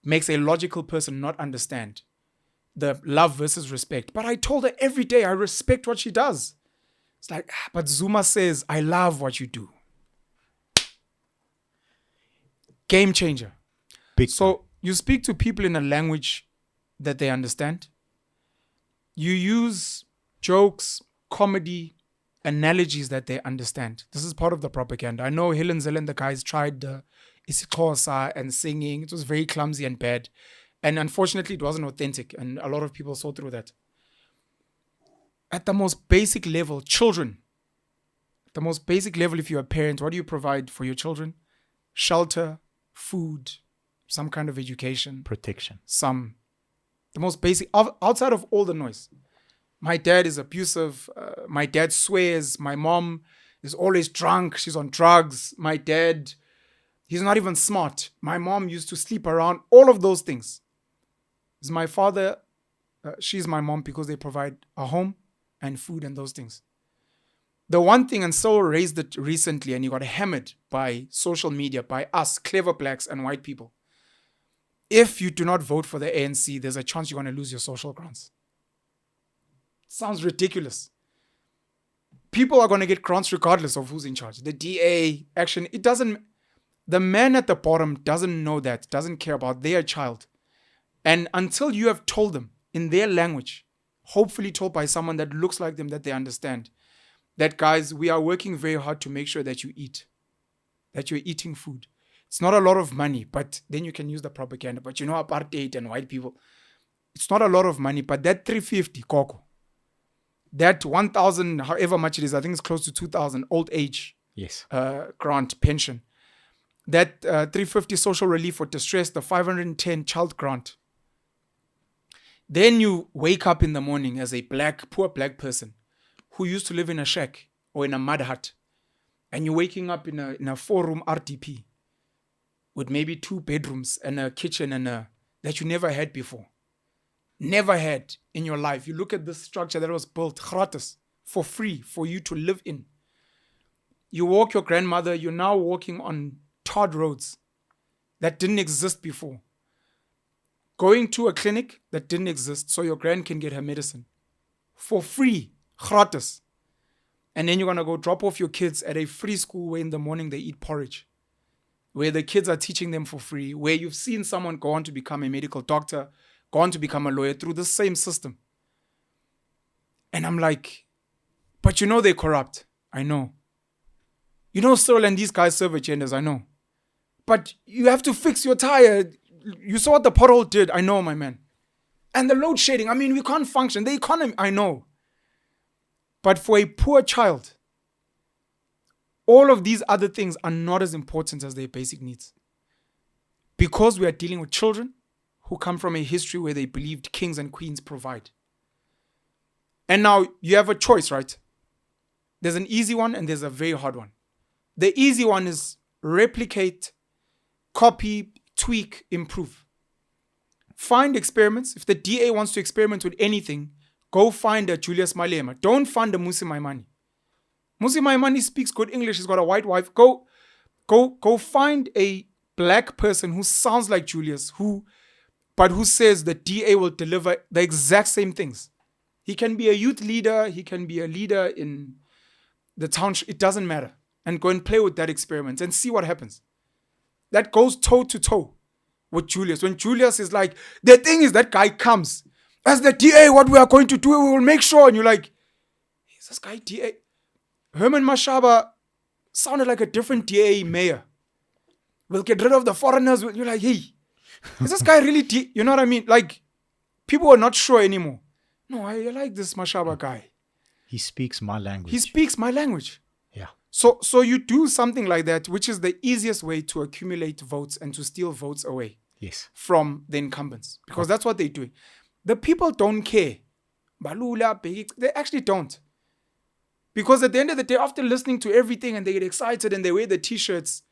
Speaker 1: makes a logical person not understand the love versus respect. But I told her every day, I respect what she does. It's like, but Zuma says, I love what you do. Game changer. So you speak to people in a language that they understand. You use jokes, comedy, analogies that they understand. This is part of the propaganda. I know Helen Zell and the guys tried isiXhosa and singing. It was very clumsy and bad. And unfortunately, it wasn't authentic. And a lot of people saw through that. At the most basic level, children. At the most basic level, if you're a parent, what do you provide for your children? Shelter, food, some kind of education.
Speaker 2: Protection.
Speaker 1: The most basic, outside of all the noise. My dad is abusive. My dad swears. My mom is always drunk. She's on drugs. My dad, he's not even smart. My mom used to sleep around. All of those things. Is my father, she's my mom because they provide a home and food and those things. The one thing, and so raised it recently, and he got hammered by social media, by us, clever blacks and white people. If you do not vote for the ANC, there's a chance you're going to lose your social grants. Sounds ridiculous. People are going to get grants regardless of who's in charge. The DA, action, it doesn't, the man at the bottom doesn't know that, doesn't care about their child. And until you have told them in their language, hopefully told by someone that looks like them, that they understand, that, guys, we are working very hard to make sure that you eat, that you're eating food. It's not a lot of money, but then you can use the propaganda. But apartheid and white people, it's not a lot of money, but that 350 Coco, that 1,000, however much it is, I think it's close to 2,000 old age
Speaker 2: Yes.
Speaker 1: grant pension, that 350 social relief for distress, the 510 child grant. Then you wake up in the morning as a poor black person who used to live in a shack or in a mud hut, and you're waking up in a 4-room RDP with maybe 2 bedrooms and a kitchen and that you never had before. Never had in your life. You look at this structure that was built gratis, for free, for you to live in. You walk your grandmother, you're now walking on tarred roads that didn't exist before. Going to a clinic that didn't exist so your grand can get her medicine for free, gratis. And then you're going to go drop off your kids at a free school where in the morning they eat porridge, where the kids are teaching them for free, where you've seen someone go on to become a medical doctor, go on to become a lawyer through the same system. And I'm like, but they're corrupt. I know. Cyril and these guys serve agendas. I know. But you have to fix your tire. You saw what the pothole did. I know, my man. And the load shedding. I mean, we can't function. The economy. I know. But for a poor child, all of these other things are not as important as their basic needs. Because we are dealing with children who come from a history where they believed kings and queens provide. And now you have a choice, right? There's an easy one and there's a very hard one. The easy one is replicate, copy, tweak, improve. Find experiments. If the DA wants to experiment with anything, go find a Julius Malema. Don't find a Musi Maimane. Musi Maimane speaks good English. He's got a white wife. Go find a black person who sounds like Julius, but who says the DA will deliver the exact same things. He can be a youth leader. He can be a leader in the township. It doesn't matter. And go and play with that experiment and see what happens. That goes toe to toe with Julius. When Julius is like, the thing is that guy comes. As the DA, what we are going to do, we will make sure. And you're like, is this guy DA? Herman Mashaba sounded like a different DA mayor. We'll get rid of the foreigners. You're like, hey, is this guy really DA? You know what I mean? Like, people are not sure anymore. No, I like this Mashaba guy.
Speaker 2: He speaks my language.
Speaker 1: He speaks my language.
Speaker 2: Yeah.
Speaker 1: So you do something like that, which is the easiest way to accumulate votes and to steal votes away
Speaker 2: Yes.
Speaker 1: from the incumbents. Because that's what they're doing. The people don't care. Balula, they actually don't. Because at the end of the day, after listening to everything and they get excited and they wear the t-shirts,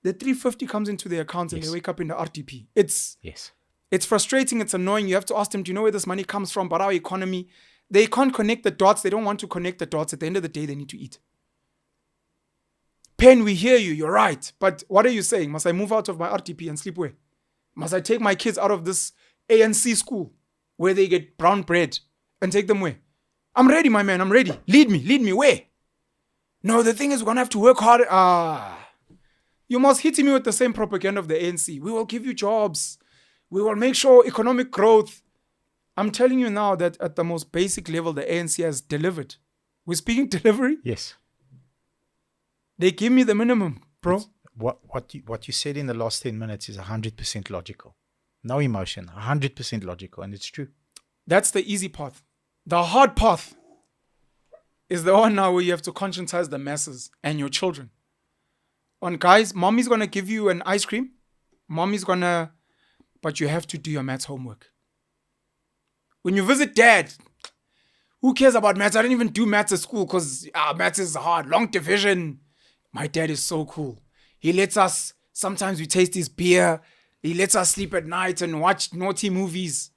Speaker 1: the 350 comes into their account and they wake up in the RTP. It's frustrating. It's annoying. You have to ask them, do you know where this money comes from? But our economy, they can't connect the dots. They don't want to connect the dots. At the end of the day, they need to eat. Pen, we hear you. You're right. But what are you saying? Must I move out of my RTP and sleep where? Must I take my kids out of this ANC school where they get brown bread and take them where? I'm ready, my man. I'm ready. Lead me. Where? No, the thing is, we're going to have to work hard. You must hit me with the same propaganda of the ANC. We will give you jobs. We will make sure economic growth. I'm telling you now that at the most basic level, the ANC has delivered. We're speaking delivery.
Speaker 2: Yes.
Speaker 1: They give me the minimum, bro.
Speaker 2: What you said in the last 10 minutes is 100% logical. No emotion, 100% logical, and it's true.
Speaker 1: That's the easy path. The hard path is the one now where you have to conscientize the masses and your children. On guys, mommy's going to give you an ice cream. But you have to do your maths homework. When you visit dad, who cares about maths? I didn't even do maths at school because maths is hard. Long division. My dad is so cool. He lets us, sometimes we taste his beer. He lets us sleep at night and watch naughty movies.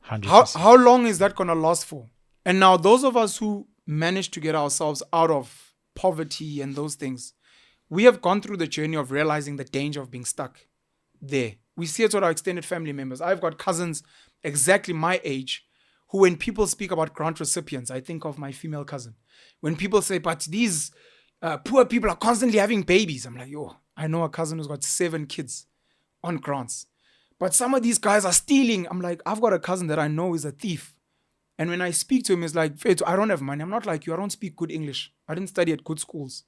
Speaker 2: 100%.
Speaker 1: How long is that going to last for? And now those of us who managed to get ourselves out of poverty and those things, we have gone through the journey of realizing the danger of being stuck there. We see it with our extended family members. I've got cousins exactly my age who, when people speak about grant recipients, I think of my female cousin. When people say, but these poor people are constantly having babies, I'm like, yo, I know a cousin who's got 7 kids on grants. But some of these guys are stealing. I'm like, I've got a cousin that I know is a thief. And when I speak to him, it's like, Fetu, I don't have money. I'm not like you. I don't speak good English. I didn't study at good schools.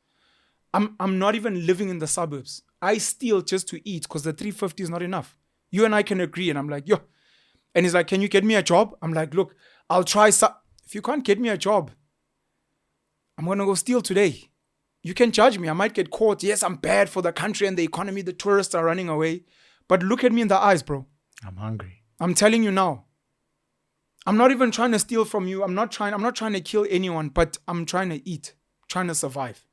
Speaker 1: I'm not even living in the suburbs. I steal just to eat because the 350 is not enough. You and I can agree. And I'm like, yo. And he's like, can you get me a job? I'm like, look, I'll try. If you can't get me a job, I'm going to go steal today. You can judge me. I might get caught. Yes, I'm bad for the country and the economy. The tourists are running away. But look at me in the eyes, bro.
Speaker 2: I'm hungry.
Speaker 1: I'm telling you now. I'm not even trying to steal from you. I'm not trying to kill anyone, but I'm trying to eat, trying to survive.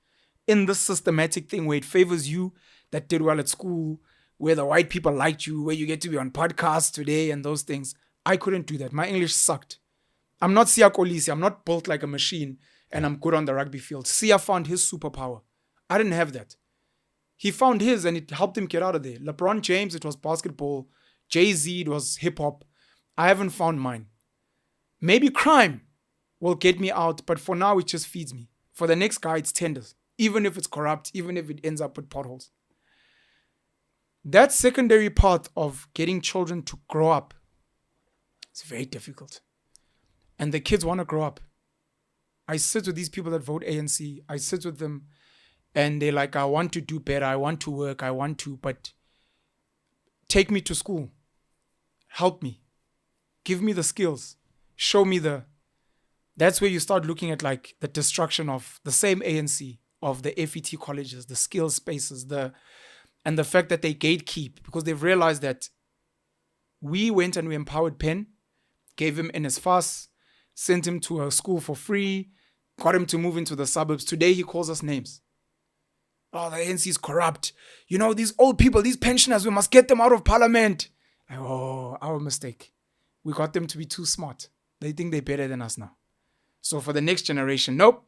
Speaker 1: In this systematic thing where it favors you that did well at school, where the white people liked you, where you get to be on podcasts today and those things. I couldn't do that. My English sucked. I'm not Siya Kolisi. I'm not built like a machine and I'm good on the rugby field. Siya found his superpower. I didn't have that. He found his and it helped him get out of there. LeBron James, it was basketball. Jay-Z, it was hip hop. I haven't found mine. Maybe crime will get me out, but for now, it just feeds me. For the next guy, it's tenders. Even if it's corrupt, even if it ends up with potholes. That secondary part of getting children to grow up is very difficult. And the kids want to grow up. I sit with these people that vote ANC. I sit with them and they're like, I want to do better. I want to work. I want to, but take me to school. Help me. Give me the skills. Show me that's where you start looking at like the destruction of the same ANC, of the FET colleges, the skills spaces, and the fact that they gatekeep because they've realized that we went and we empowered Pen, gave him NSFAS, sent him to a school for free, got him to move into the suburbs. Today he calls us names. Oh, the ANC is corrupt. You know, these old people, these pensioners, we must get them out of parliament. Like, oh, our mistake. We got them to be too smart. They think they're better than us now. So for the next generation, nope.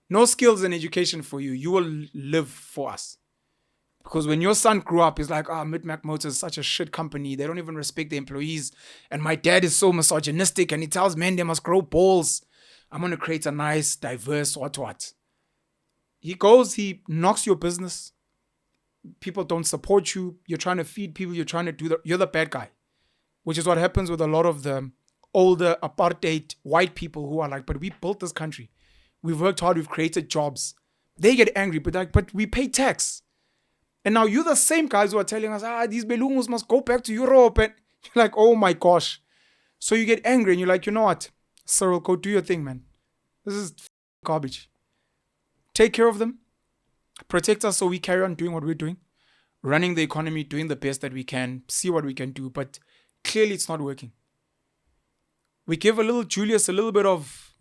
Speaker 1: No skills and education for you. You will live for us. Because when your son grew up, he's like, Mid-Mac Motors is such a shit company. They don't even respect the employees. And my dad is so misogynistic and he tells men they must grow balls. I'm going to create a nice, diverse what. He goes, he knocks your business. People don't support you. You're trying to feed people. You're trying to you're the bad guy. Which is what happens with a lot of the older apartheid white people who are like, but we built this country. We've worked hard. We've created jobs. They get angry, but we pay tax. And now you're the same guys who are telling us, these Belungus must go back to Europe. And you're like, oh my gosh. So you get angry and you're like, you know what? Cyril, go do your thing, man. This is garbage. Take care of them. Protect us so we carry on doing what we're doing. Running the economy, doing the best that we can, see what we can do. But clearly it's not working. We give a little Julius a little bit of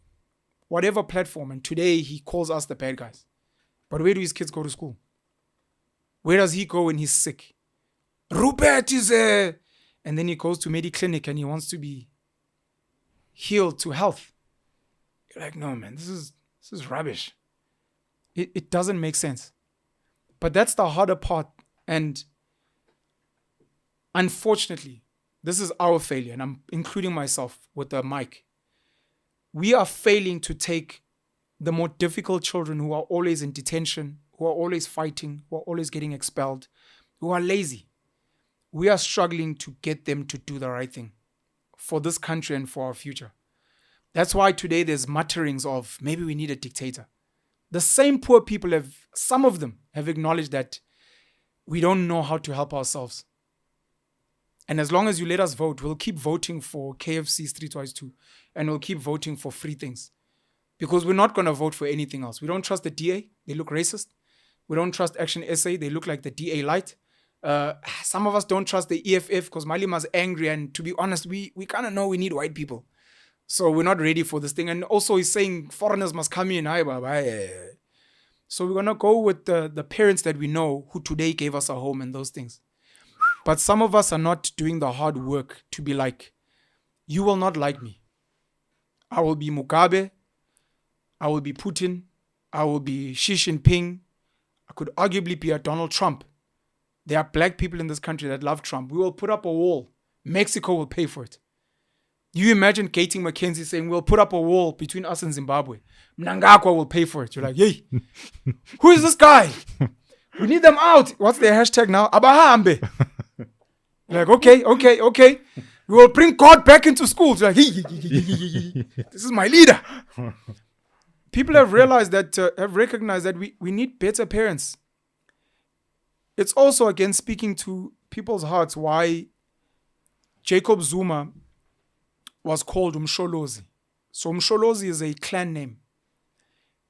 Speaker 1: whatever platform, and today he calls us the bad guys. But where do his kids go to school? Where does he go when he's sick? Rupert is and then he goes to Mediclinic and he wants to be healed to health. You're like, no, man, this is rubbish. It doesn't make sense. But that's the harder part. And unfortunately, this is our failure, and I'm including myself with the mic. We are failing to take the more difficult children who are always in detention, who are always fighting, who are always getting expelled, who are lazy. We are struggling to get them to do the right thing for this country and for our future. That's why today there's mutterings of maybe we need a dictator. The same poor people some of them have acknowledged that we don't know how to help ourselves. And as long as you let us vote, we'll keep voting for KFC's 3x2 and we'll keep voting for free things. Because we're not going to vote for anything else. We don't trust the DA. They look racist. We don't trust Action SA. They look like the DA light. Some of us don't trust the EFF because Malima's angry. And to be honest, we kind of know we need white people. So we're not ready for this thing. And also he's saying foreigners must come in. So we're going to go with the parents that we know who today gave us a home and those things. But some of us are not doing the hard work to be like, you will not like me. I will be Mugabe. I will be Putin. I will be Xi Jinping. I could arguably be a Donald Trump. There are black people in this country that love Trump. We will put up a wall. Mexico will pay for it. You imagine Gating McKenzie saying, we'll put up a wall between us and Zimbabwe. Mnangagwa will pay for it. You're like, hey, who is this guy? We need them out. What's their hashtag now? Abahambe. Like, okay. We will bring God back into schools. Like, this is my leader. People have realized that, have recognized that we need better parents. It's also, again, speaking to people's hearts why Jacob Zuma was called Umsholozi. So Umsholozi is a clan name.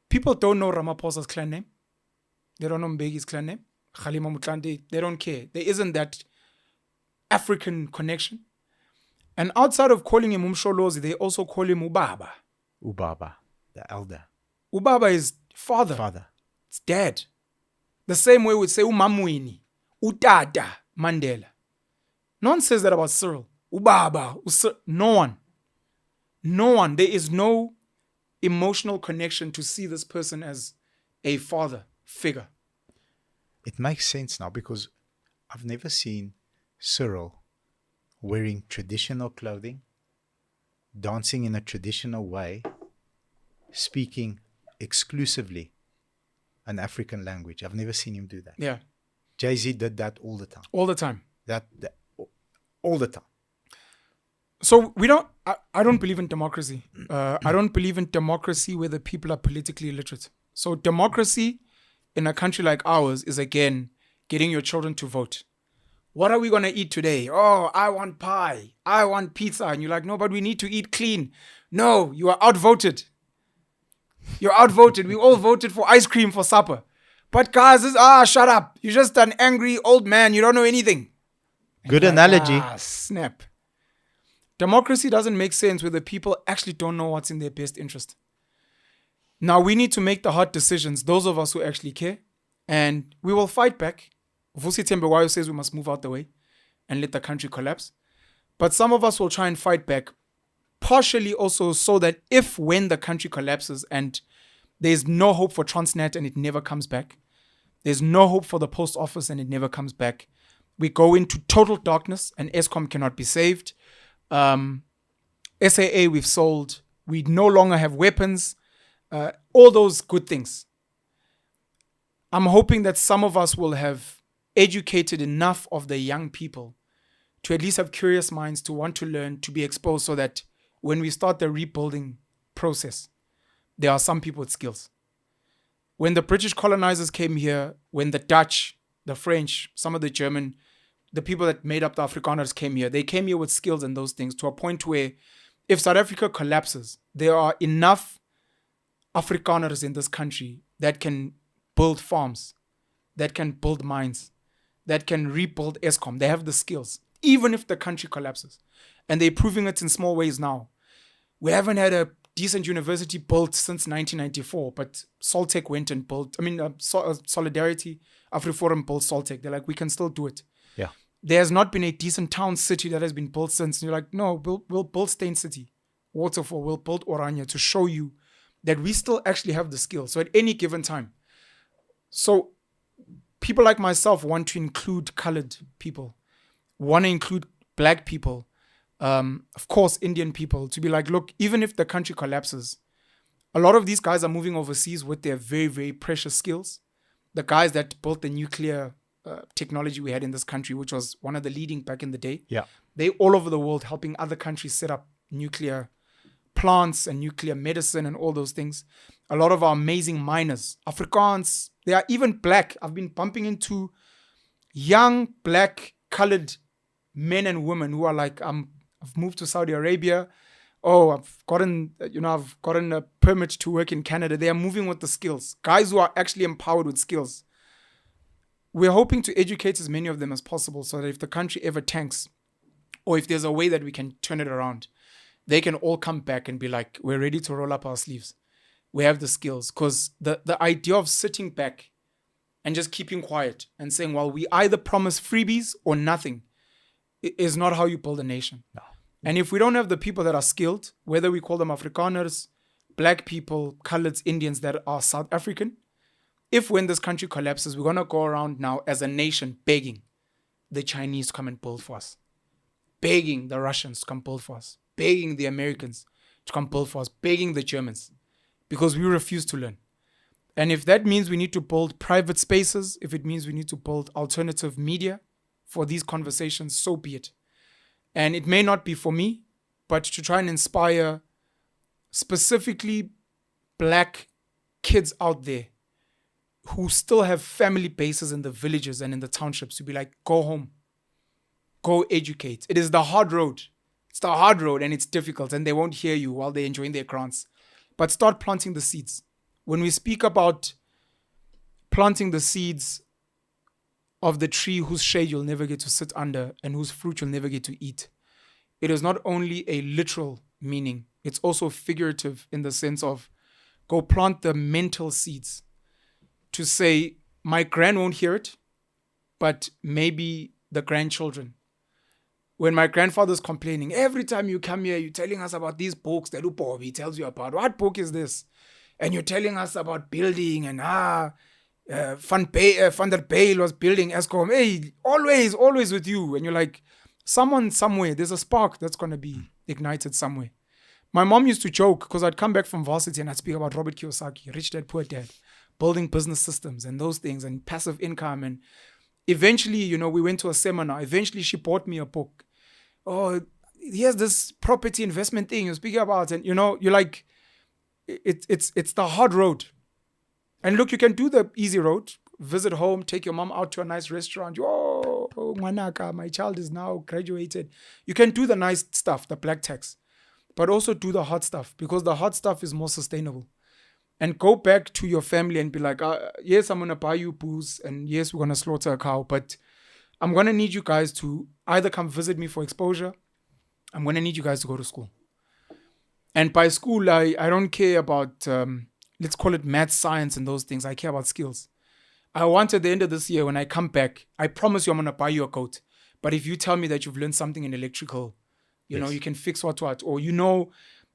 Speaker 1: People don't know Ramaphosa's clan name. They don't know Mbegi's clan name. Kgalema Motlanthe, they don't care. There isn't that African connection. And outside of calling him Umsholozi, they also call him Ubaba.
Speaker 2: Ubaba, the elder.
Speaker 1: Ubaba is father.
Speaker 2: Father.
Speaker 1: It's dad. The same way we'd say Umamwini, Utata, Mandela. No one says that about Cyril. Ubaba, no one. No one. There is no emotional connection to see this person as a father figure.
Speaker 2: It makes sense now because I've never seen Cyril wearing traditional clothing, dancing in a traditional way, speaking exclusively an African language. I've never seen him do that.
Speaker 1: Yeah.
Speaker 2: Jay-Z did that all the time.
Speaker 1: All the time.
Speaker 2: That all the time.
Speaker 1: So I don't believe in democracy. I don't believe in democracy where the people are politically illiterate. So democracy in a country like ours is, again, getting your children to vote. What are we going to eat today? Oh, I want pie. I want pizza. And you're like, no, but we need to eat clean. No, you are outvoted. You're outvoted. We all voted for ice cream for supper. But guys, shut up. You're just an angry old man. You don't know anything.
Speaker 2: Good analogy.
Speaker 1: Snap. Democracy doesn't make sense where the people actually don't know what's in their best interest. Now, we need to make the hard decisions, those of us who actually care, and we will fight back. Vusi Tembewayo says we must move out the way and let the country collapse. But some of us will try and fight back, partially also so that when the country collapses and there's no hope for Transnet and it never comes back, there's no hope for the post office and it never comes back, we go into total darkness and Eskom cannot be saved. SAA we've sold. We no longer have weapons. All those good things. I'm hoping that some of us will have educated enough of the young people to at least have curious minds, to want to learn, to be exposed, so that when we start the rebuilding process, there are some people with skills. When the British colonizers came here, when the Dutch, the French, some of the German, the people that made up the Afrikaners came here, they came here with skills and those things, to a point where if South Africa collapses, there are enough Afrikaners in this country that can build farms, that can build mines, that can rebuild Eskom. They have the skills, even if the country collapses. And they're proving it in small ways now. We haven't had a decent university built since 1994, but Soltech went and built, Solidarity, AfriForum built Soltech. They're like, we can still do it.
Speaker 2: Yeah.
Speaker 1: There has not been a decent town city that has been built since. And you're like, no, we'll build Stain City, Waterfall, we'll build Oranje to show you that we still actually have the skills. So at any given time. So people like myself want to include colored people, want to include black people, of course, Indian people, to be like, look, even if the country collapses, a lot of these guys are moving overseas with their very, very precious skills. The guys that built the nuclear technology we had in this country, which was one of the leading back in the day.
Speaker 2: Yeah.
Speaker 1: They all over the world helping other countries set up nuclear plants and nuclear medicine and all those things. A lot of our amazing miners, Afrikaans, they are even black. I've been bumping into young black colored men and women who are like, I've moved to Saudi Arabia. Oh, I've gotten a permit to work in Canada. They are moving with the skills. Guys who are actually empowered with skills. We're hoping to educate as many of them as possible so that if the country ever tanks, or if there's a way that we can turn it around, they can all come back and be like, we're ready to roll up our sleeves. We have the skills. Because the idea of sitting back and just keeping quiet and saying, well, we either promise freebies or nothing, is not how you build a nation.
Speaker 2: No.
Speaker 1: And if we don't have the people that are skilled, whether we call them Afrikaners, black people, coloreds, Indians that are South African, when this country collapses, we're going to go around now as a nation begging the Chinese to come and build for us, begging the Russians to come build for us, begging the Americans to come build for us, begging the Germans, because we refuse to learn. And if that means we need to build private spaces, if it means we need to build alternative media for these conversations, so be it. And it may not be for me, but to try and inspire specifically black kids out there who still have family bases in the villages and in the townships to be like, go home, go educate. It is the hard road. It's the hard road and it's difficult and they won't hear you while they're enjoying their grants. But start planting the seeds. When we speak about planting the seeds of the tree whose shade you'll never get to sit under and whose fruit you'll never get to eat, it is not only a literal meaning, it's also figurative in the sense of go plant the mental seeds to say, my grand won't hear it, but maybe the grandchildren. When my grandfather's complaining, every time you come here, you're telling us about these books that Upobi tells you about. What book is this? And you're telling us about building and Van der Bijl was building Eskom. Hey, always with you. And you're like, someone somewhere, there's a spark that's going to be ignited somewhere. My mom used to joke because I'd come back from varsity and I'd speak about Robert Kiyosaki, Rich Dad, Poor Dad, building business systems and those things and passive income. And eventually, we went to a seminar. Eventually, she bought me a book. Oh, here's this property investment thing you're speaking about. And, you're like, it's the hard road. And look, you can do the easy road. Visit home, take your mom out to a nice restaurant. Oh, Manaka, my child is now graduated. You can do the nice stuff, the black tax. But also do the hard stuff because the hard stuff is more sustainable. And go back to your family and be like, yes, I'm going to buy you booze. And yes, we're going to slaughter a cow. But I'm going to need you guys to either come visit me for exposure. I'm going to need you guys to go to school. And by school, I don't care about, let's call it math, science, and those things. I care about skills. I want at the end of this year, when I come back, I promise you I'm going to buy you a coat. But if you tell me that you've learned something in electrical, you can fix what, or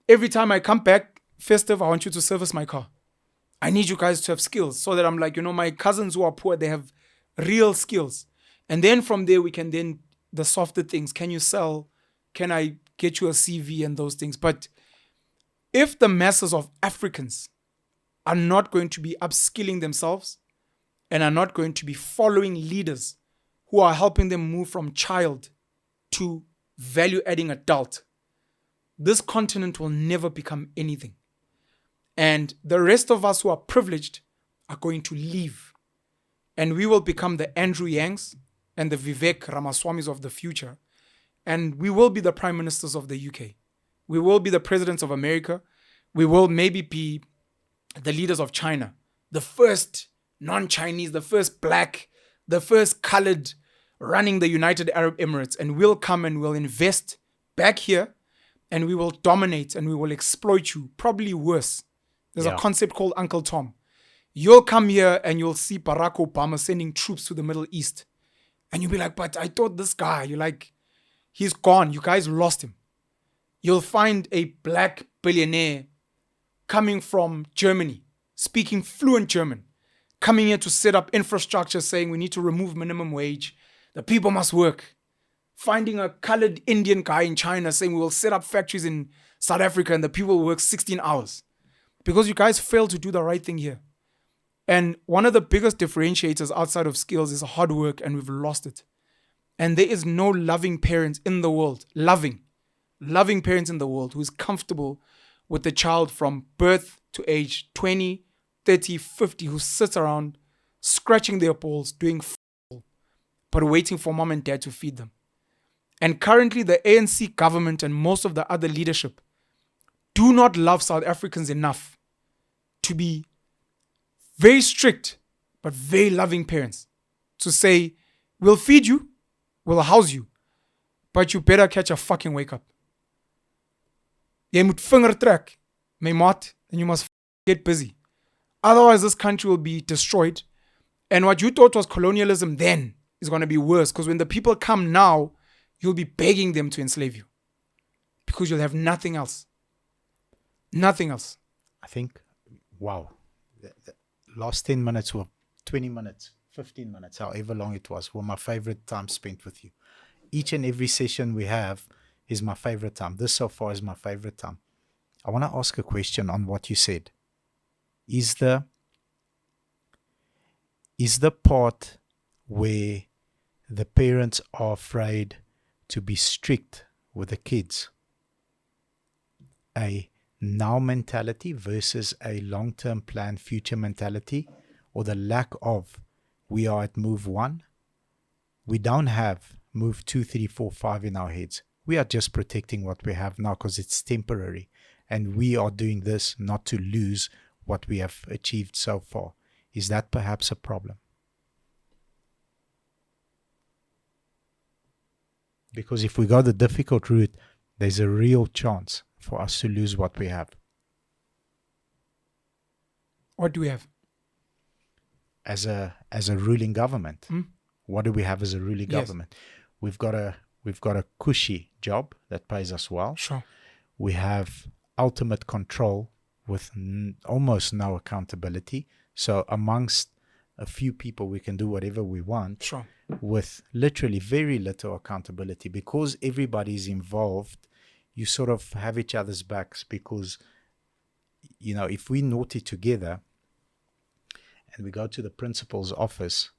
Speaker 1: every time I come back, festive, I want you to service my car. I need you guys to have skills so that I'm like, my cousins who are poor, they have real skills. And then from there, we can then, the softer things, can you sell? Can I get you a CV and those things? But if the masses of Africans are not going to be upskilling themselves and are not going to be following leaders who are helping them move from child to value-adding adult, this continent will never become anything. And the rest of us who are privileged are going to leave. And we will become the Andrew Yangs and the Vivek Ramaswamis of the future. And we will be the prime ministers of the UK. We will be the presidents of America. We will maybe be the leaders of China. The first non-Chinese, the first black, the first colored running the United Arab Emirates. And we'll come and we'll invest back here and we will dominate and we will exploit you. Probably worse. There's a concept called Uncle Tom. You'll come here and you'll see Barack Obama sending troops to the Middle East. And you'll be like, but I thought this guy, you're like, he's gone. You guys lost him. You'll find a black billionaire coming from Germany, speaking fluent German, coming here to set up infrastructure saying we need to remove minimum wage. The people must work. Finding a colored Indian guy in China saying we will set up factories in South Africa and the people will work 16 hours. Because you guys failed to do the right thing here. And one of the biggest differentiators outside of skills is hard work, and we've lost it. And there is no loving parent in the world, loving parents in the world who is comfortable with the child from birth to age 20, 30, 50, who sits around scratching their balls, doing but waiting for mom and dad to feed them. And currently the ANC government and most of the other leadership do not love South Africans enough to be very strict, but very loving parents. To say, we'll feed you, we'll house you, but you better catch a fucking wake up. Jy moet vinger trek, my maat, and you must get busy. Otherwise, this country will be destroyed. And what you thought was colonialism then is going to be worse. Because when the people come now, you'll be begging them to enslave you. Because you'll have nothing else. Nothing else.
Speaker 2: I think, wow, the last 10 minutes or 20 minutes, 15 minutes, however long it was, were my favorite time spent with you. Each and every session we have is my favorite time. This so far is my favorite time. I want to ask a question on what you said. Is the part where the parents are afraid to be strict with the kids a now mentality versus a long-term plan future mentality, or the lack of we are at move 1? We don't have move 2, 3, 4, 5 in our heads. We are just protecting what we have now because it's temporary. And we are doing this not to lose what we have achieved so far. Is that perhaps a problem? Because if we go the difficult route, there's a real chance for us to lose what we have.
Speaker 1: What do we have?
Speaker 2: As a ruling government. What do we have as a ruling
Speaker 1: Yes.
Speaker 2: government? We've got a cushy job that pays us well.
Speaker 1: Sure.
Speaker 2: We have ultimate control with almost no accountability. So amongst a few people, we can do whatever we want.
Speaker 1: Sure.
Speaker 2: With literally very little accountability. Because everybody is involved, you sort of have each other's backs, because, you know, if we're naughty together and we go to the principal's office,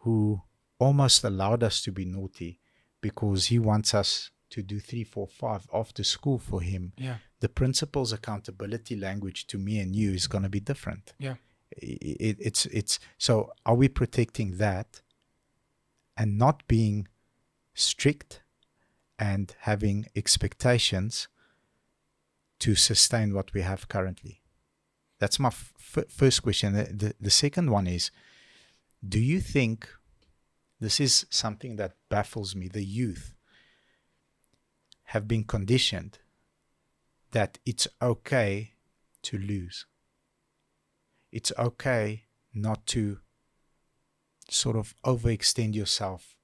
Speaker 2: who almost allowed us to be naughty because he wants us to do 3, 4, 5 after school for him,
Speaker 1: Yeah.
Speaker 2: the principal's accountability language to me and you is going to be different.
Speaker 1: Yeah.
Speaker 2: It's so are we protecting that and not being strict and having expectations to sustain what we have currently? That's my first question. The second one is, do you think, this is something that baffles me, the youth have been conditioned that it's okay to lose. It's okay not to sort of overextend yourself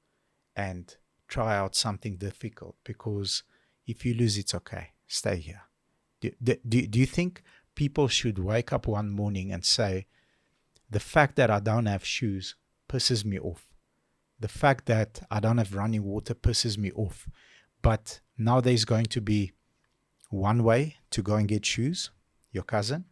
Speaker 2: and try out something difficult, because if you lose, it's okay. Stay here. Do you think people should wake up one morning and say, the fact that I don't have shoes pisses me off. The fact that I don't have running water pisses me off. But now there's going to be one way to go and get shoes, your cousin,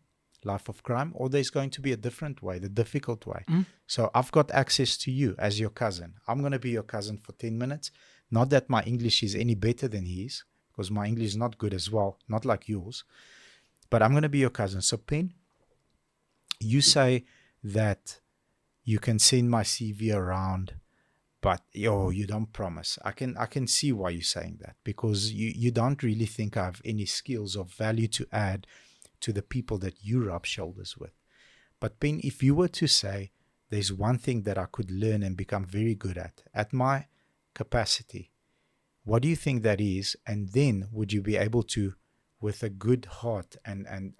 Speaker 2: life of crime, or there's going to be a different way, the difficult way. So I've got access to you as your cousin. I'm going to be your cousin for 10 minutes. Not that my English is any better than his, because my English is not good as well, not like yours. But I'm going to be your cousin. So Pen, you say that you can send my CV around, but you don't promise. I can see why you're saying that, because you don't really think I have any skills of value to add to the people that you rub shoulders with. But Pen, if you were to say there's one thing that I could learn and become very good at my capacity, what do you think that is? And then would you be able to, with a good heart and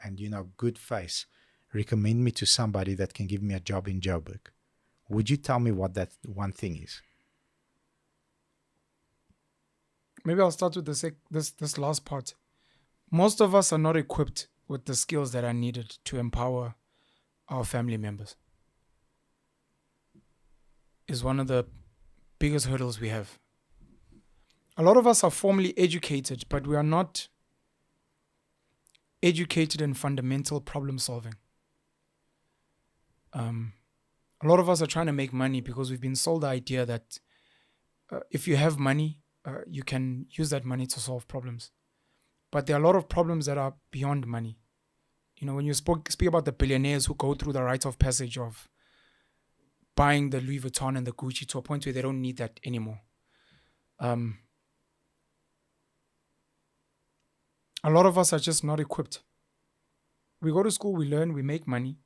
Speaker 2: good face, recommend me to somebody that can give me a job in Joburg? Would you tell me what that one thing is?
Speaker 1: Maybe I'll start with this last part. Most of us are not equipped with the skills that are needed to empower our family members. Is one of the biggest hurdles we have. A lot of us are formally educated, but we are not educated in fundamental problem solving. A lot of us are trying to make money because we've been sold the idea that if you have money, you can use that money to solve problems. But there are a lot of problems that are beyond money. You know, when you speak about the billionaires who go through the rite of passage of buying the Louis Vuitton and the Gucci to a point where they don't need that anymore. A lot of us are just not equipped. We go to school, we learn, we make money.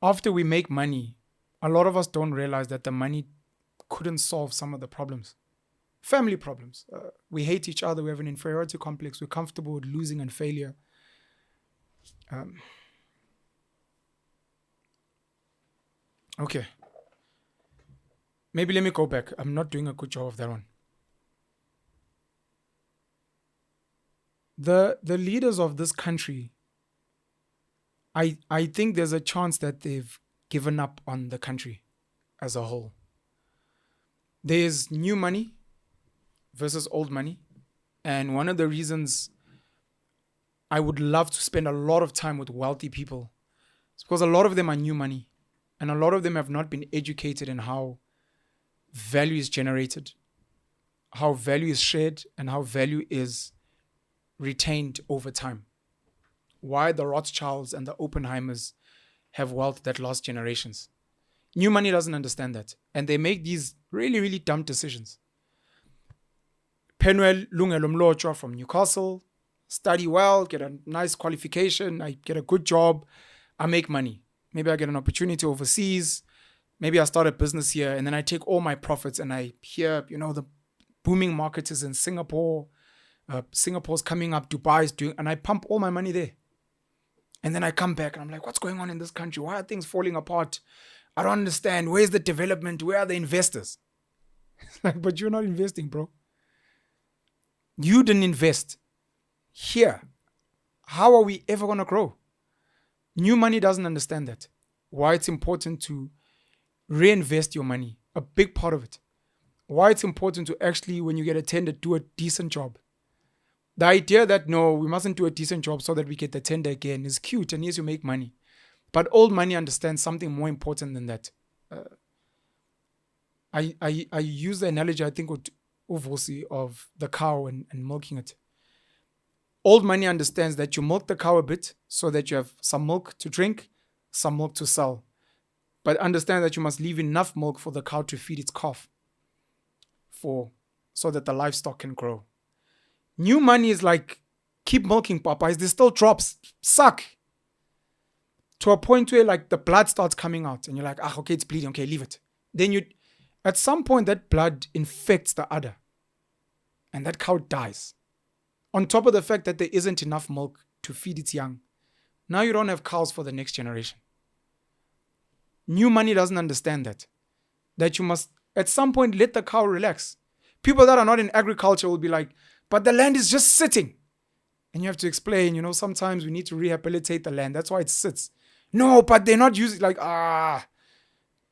Speaker 1: After we make money, a lot of us don't realize that the money couldn't solve some of the problems. Family problems. We hate each other. We have an inferiority complex. We're comfortable with losing and failure. Okay. Maybe let me go back. I'm not doing a good job of that one. The leaders of this country, I think there's a chance that they've given up on the country as a whole. There's new money versus old money. And one of the reasons I would love to spend a lot of time with wealthy people is because a lot of them are new money. And a lot of them have not been educated in how value is generated, how value is shared and how value is retained over time. Why the Rothschilds and the Oppenheimers have wealth that lasts generations. New money doesn't understand that. And they make these really, really dumb decisions. Penuel Lungelomlochwa from Newcastle, study well, get a nice qualification, I get a good job, I make money. Maybe I get an opportunity overseas, maybe I start a business here, and then I take all my profits and I hear, the booming market is in Singapore, Singapore's coming up, Dubai's doing, and I pump all my money there. And then I come back and I'm like, what's going on in this country? Why are things falling apart? I don't understand. Where's the development? Where are the investors? Like, but you're not investing, bro. You didn't invest here. How are we ever going to grow? New money doesn't understand that. Why it's important to reinvest your money, a big part of it. Why it's important to actually, when you get a tender, do a decent job. The idea that, no, we mustn't do a decent job so that we get the tender again is cute, and yes, you make money. But old money understands something more important than that. I use the analogy, I think, of the cow and milking it. Old money understands that you milk the cow a bit so that you have some milk to drink, some milk to sell. But understand that you must leave enough milk for the cow to feed its calf so that the livestock can grow. New money is like, keep milking, Popeyes. There's still drops. Suck. To a point where like the blood starts coming out and you're like, okay, it's bleeding. Okay, leave it. Then at some point that blood infects the udder and that cow dies. On top of the fact that there isn't enough milk to feed its young. Now you don't have cows for the next generation. New money doesn't understand that. That you must, at some point, let the cow relax. People that are not in agriculture will be like, but the land is just sitting. And you have to explain, sometimes we need to rehabilitate the land. That's why it sits. No, but they're not using,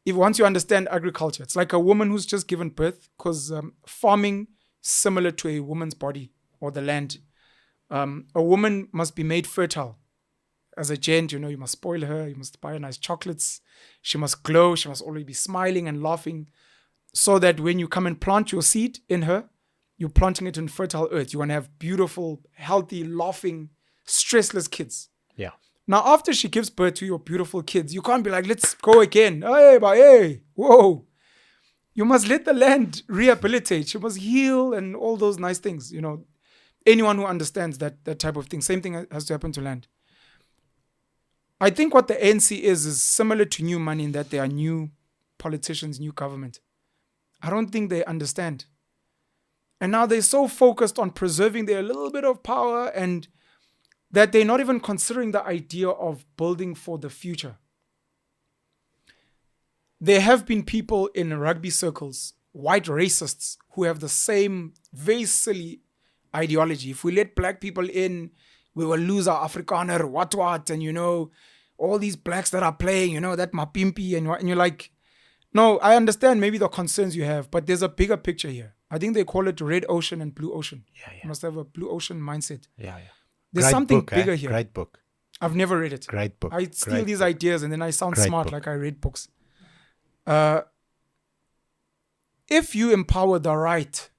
Speaker 1: if once you understand agriculture, it's like a woman who's just given birth, because farming, similar to a woman's body or the land, a woman must be made fertile. As a gent, you must spoil her, you must buy her nice chocolates, she must glow, she must always be smiling and laughing, so that when you come and plant your seed in her, you're planting it in fertile earth. You want to have beautiful, healthy, laughing, stressless kids.
Speaker 2: Yeah.
Speaker 1: Now, after she gives birth to your beautiful kids, you can't be like, let's go again. Hey, whoa. You must let the land rehabilitate. She must heal and all those nice things. Anyone who understands that type of thing, same thing has to happen to land. I think what the ANC is similar to new money in that they are new politicians, new government. I don't think they understand. And now they're so focused on preserving their little bit of power and that they're not even considering the idea of building for the future. There have been people in rugby circles, white racists, who have the same very silly ideology. If we let black people in, we will lose our Afrikaner, what, and all these blacks that are playing, that mapimpi, and you're like, no, I understand maybe the concerns you have, but there's a bigger picture here. I think they call it red ocean and blue ocean.
Speaker 2: Yeah.
Speaker 1: You must have a blue ocean mindset.
Speaker 2: Yeah.
Speaker 1: There's
Speaker 2: Great
Speaker 1: something
Speaker 2: book,
Speaker 1: bigger here.
Speaker 2: Great book.
Speaker 1: I've never read it.
Speaker 2: Great book.
Speaker 1: I steal these ideas and then I sound smart like I read books. If you empower the right,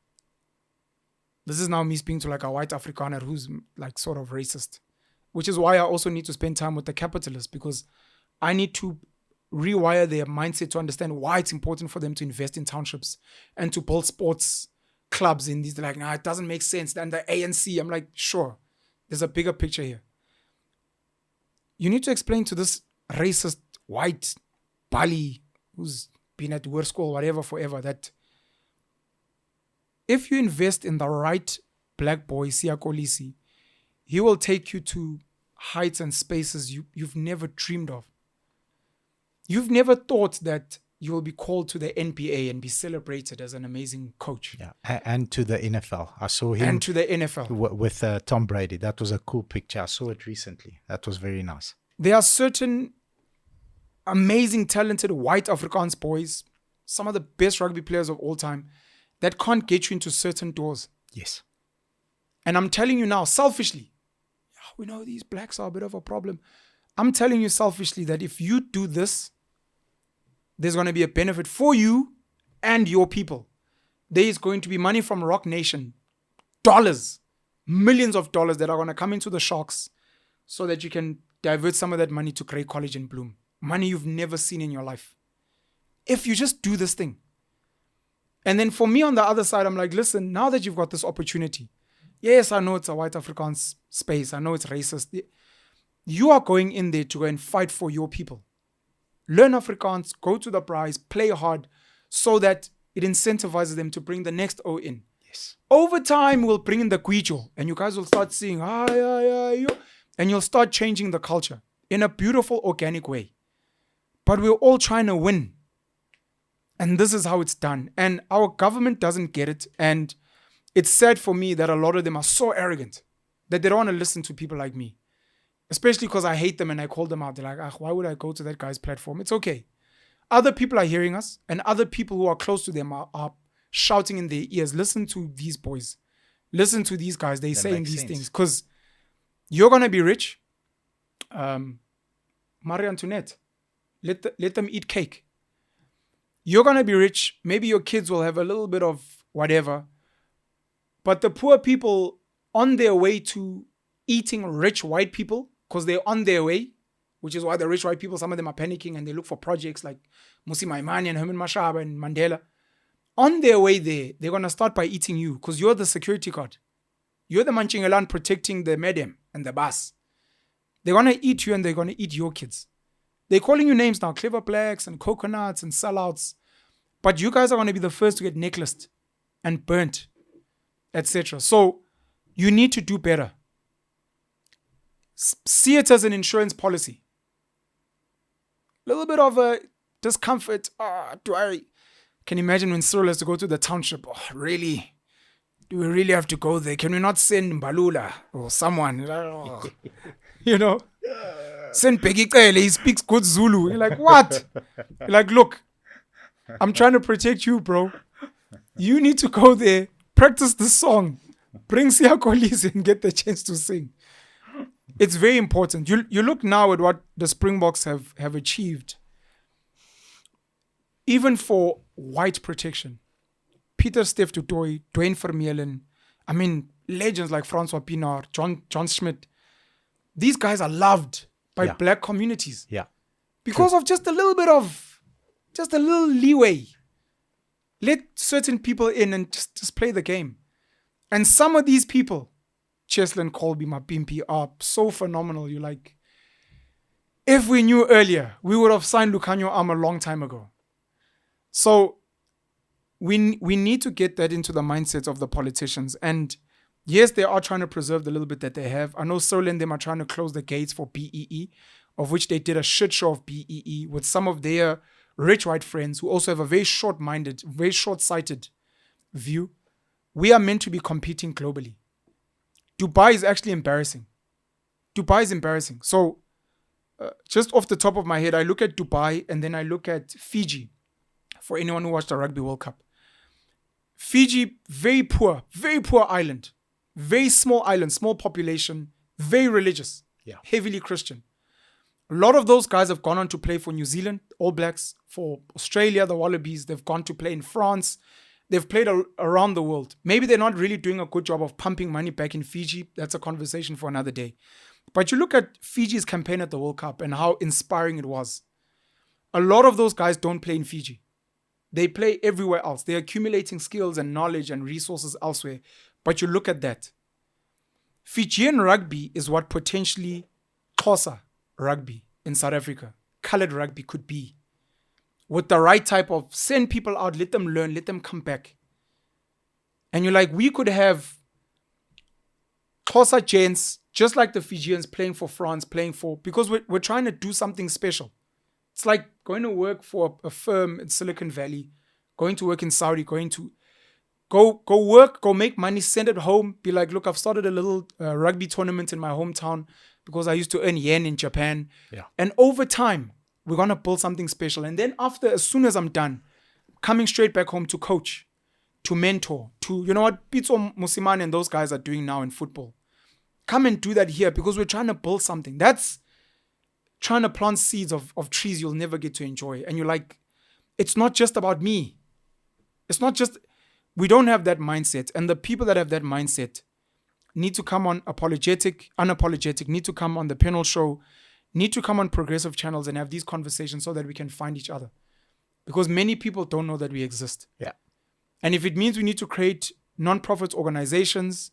Speaker 1: this is now me speaking to like a white Afrikaner who's like sort of racist, which is why I also need to spend time with the capitalists, because I need to rewire their mindset to understand why it's important for them to invest in townships and to build sports clubs in these. They're like, it doesn't make sense. And the ANC, I'm like, sure, there's a bigger picture here. You need to explain to this racist white Bali who's been at work school, whatever, forever, that if you invest in the right black boy, Siya Kolisi, he will take you to heights and spaces you've never dreamed of. You've never thought that you will be called to the NBA and be celebrated as an amazing coach.
Speaker 2: Yeah, and to the NFL. I saw him.
Speaker 1: And to the NFL.
Speaker 2: With Tom Brady. That was a cool picture. I saw it recently. That was very nice.
Speaker 1: There are certain amazing, talented white Afrikaans boys, some of the best rugby players of all time, that can't get you into certain doors.
Speaker 2: Yes.
Speaker 1: And I'm telling you now, selfishly, we know these blacks are a bit of a problem. I'm telling you selfishly that if you do this, there's going to be a benefit for you and your people. there is going to be money from Rock Nation, dollars, millions of dollars that are going to come into the Sharks so that you can divert some of that money to Grey College and Bloom. Money you've never seen in your life. If you just do this thing. And then for me on the other side, I'm like, listen, now that you've got this opportunity, yes, I know it's a white Afrikaans space. I know it's racist. You are going in there to go and fight for your people. Learn Afrikaans, go to the prize, play hard so that it incentivizes them to bring the next O in.
Speaker 2: Yes.
Speaker 1: Over time, we'll bring in the Guijo and you guys will start seeing, and you'll start changing the culture in a beautiful, organic way. But we're all trying to win. And this is how it's done. And our government doesn't get it. And it's sad for me that a lot of them are so arrogant that they don't want to listen to people like me. Especially because I hate them and I call them out. They're like, why would I go to that guy's platform? It's okay. Other people are hearing us and other people who are close to them are shouting in their ears. Listen to these boys. Listen to these guys. They're saying these things. Because you're going to be rich. Marie Antoinette, let them eat cake. You're going to be rich. Maybe your kids will have a little bit of whatever. But the poor people on their way to eating rich white people, because they're on their way, which is why the rich white people, some of them are panicking and they look for projects like Musi Maimane and Herman Mashaba and Mandela. On their way there, they're going to start by eating you because you're the security guard. You're the Manchingalan protecting the madam and the bus. They're going to eat you and they're going to eat your kids. They're calling you names now, clever blacks and coconuts and sellouts. But you guys are going to be the first to get necklaced and burnt, etc. So you need to do better. See it as an insurance policy. A little bit of a discomfort. Can you imagine when Cyril has to go to the township? Oh, really? Do we really have to go there? Can we not send Mbalula or someone? You know? Send Peggy Kele, he speaks good Zulu. You're like, what? You're like, look, I'm trying to protect you, bro. You need to go there, practice the song, bring Sia Kolisi and get the chance to sing. It's very important. You look now at what the Springboks have achieved. Even for white protection. Peter Steph Dutoy, Dwayne Vermeulen, I mean, legends like Francois Pienaar, John Schmidt. These guys are loved by black communities. Yeah. Because of just a little leeway. Let certain people in and just play the game. And some of these people, Cheslin Colby, Mapimpi, are so phenomenal. You're like, if we knew earlier, we would have signed Lucanio Arm a long time ago. So we need to get that into the mindsets of the politicians. And yes, they are trying to preserve the little bit that they have. I know Cyril and them are trying to close the gates for BEE, of which they did a shit show of BEE with some of their rich white friends who also have a very short-minded, very short-sighted view. We are meant to be competing globally. Dubai is actually embarrassing. Dubai is embarrassing. So just off the top of my head, I look at Dubai and then I look at Fiji, for anyone who watched the Rugby World Cup. Fiji, very poor island. Very small island, small population, very religious, heavily Christian. A lot of those guys have gone on to play for New Zealand, All Blacks, for Australia, the Wallabies. They've gone to play in France. They've played around the world. Maybe they're not really doing a good job of pumping money back in Fiji. That's a conversation for another day. But you look at Fiji's campaign at the World Cup and how inspiring it was. A lot of those guys don't play in Fiji. They play everywhere else. They're accumulating skills and knowledge and resources elsewhere. But you look at that. Fijian rugby is what potentially Xhosa rugby in South Africa, colored rugby could be. With the right type of send people out, let them learn, let them come back. And you're like, we could have Xhosa gents, just like the Fijians, playing for France, because we're trying to do something special. It's like going to work for a firm in Silicon Valley, going to work in Saudi, going to go work, go make money, send it home, be like, look, I've started a little rugby tournament in my hometown because I used to earn yen in Japan. Yeah. And over time, we're going to build something special. And then as soon as I'm done, coming straight back home to coach, to mentor, to, you know what Pitso Musimane and those guys are doing now in football. Come and do that here because we're trying to build something. That's trying to plant seeds of trees you'll never get to enjoy. And you're like, it's not just about me. It's not just, We don't have that mindset. And the people that have that mindset need to come on Unapologetic, need to come on the Penuel show, need to come on progressive channels and have these conversations so that we can find each other. Because many people don't know that we exist.
Speaker 2: Yeah.
Speaker 1: And if it means we need to create non-profit organizations,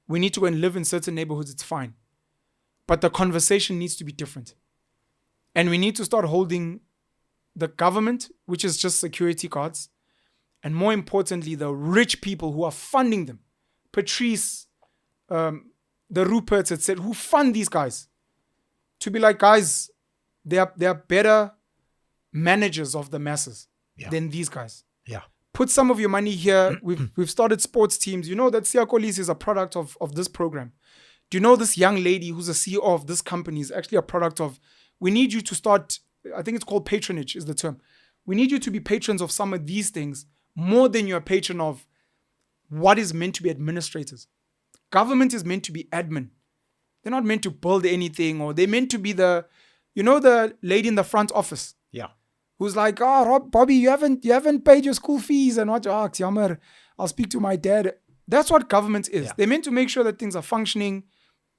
Speaker 1: we need to go and live in certain neighborhoods, it's fine. But the conversation needs to be different. And we need to start holding the government, which is just security guards, and more importantly, the rich people who are funding them. Patrice, the Ruperts, etc., who fund these guys. To be like, guys, they are better managers of the masses than these guys.
Speaker 2: Yeah.
Speaker 1: Put some of your money here. We've started sports teams. You know that Siakolis is a product of this program. Do you know this young lady who's a CEO of this company is actually a product of, we need you to start, I think it's called patronage is the term. We need you to be patrons of some of these things more than you're a patron of what is meant to be administrators. Government is meant to be admin. They're not meant to build anything, or they're meant to be the lady in the front office.
Speaker 2: Yeah.
Speaker 1: Who's like, Bobby, you haven't paid your school fees and what? Jammer, I'll speak to my dad. That's what government is.
Speaker 2: Yeah.
Speaker 1: They're meant to make sure that things are functioning,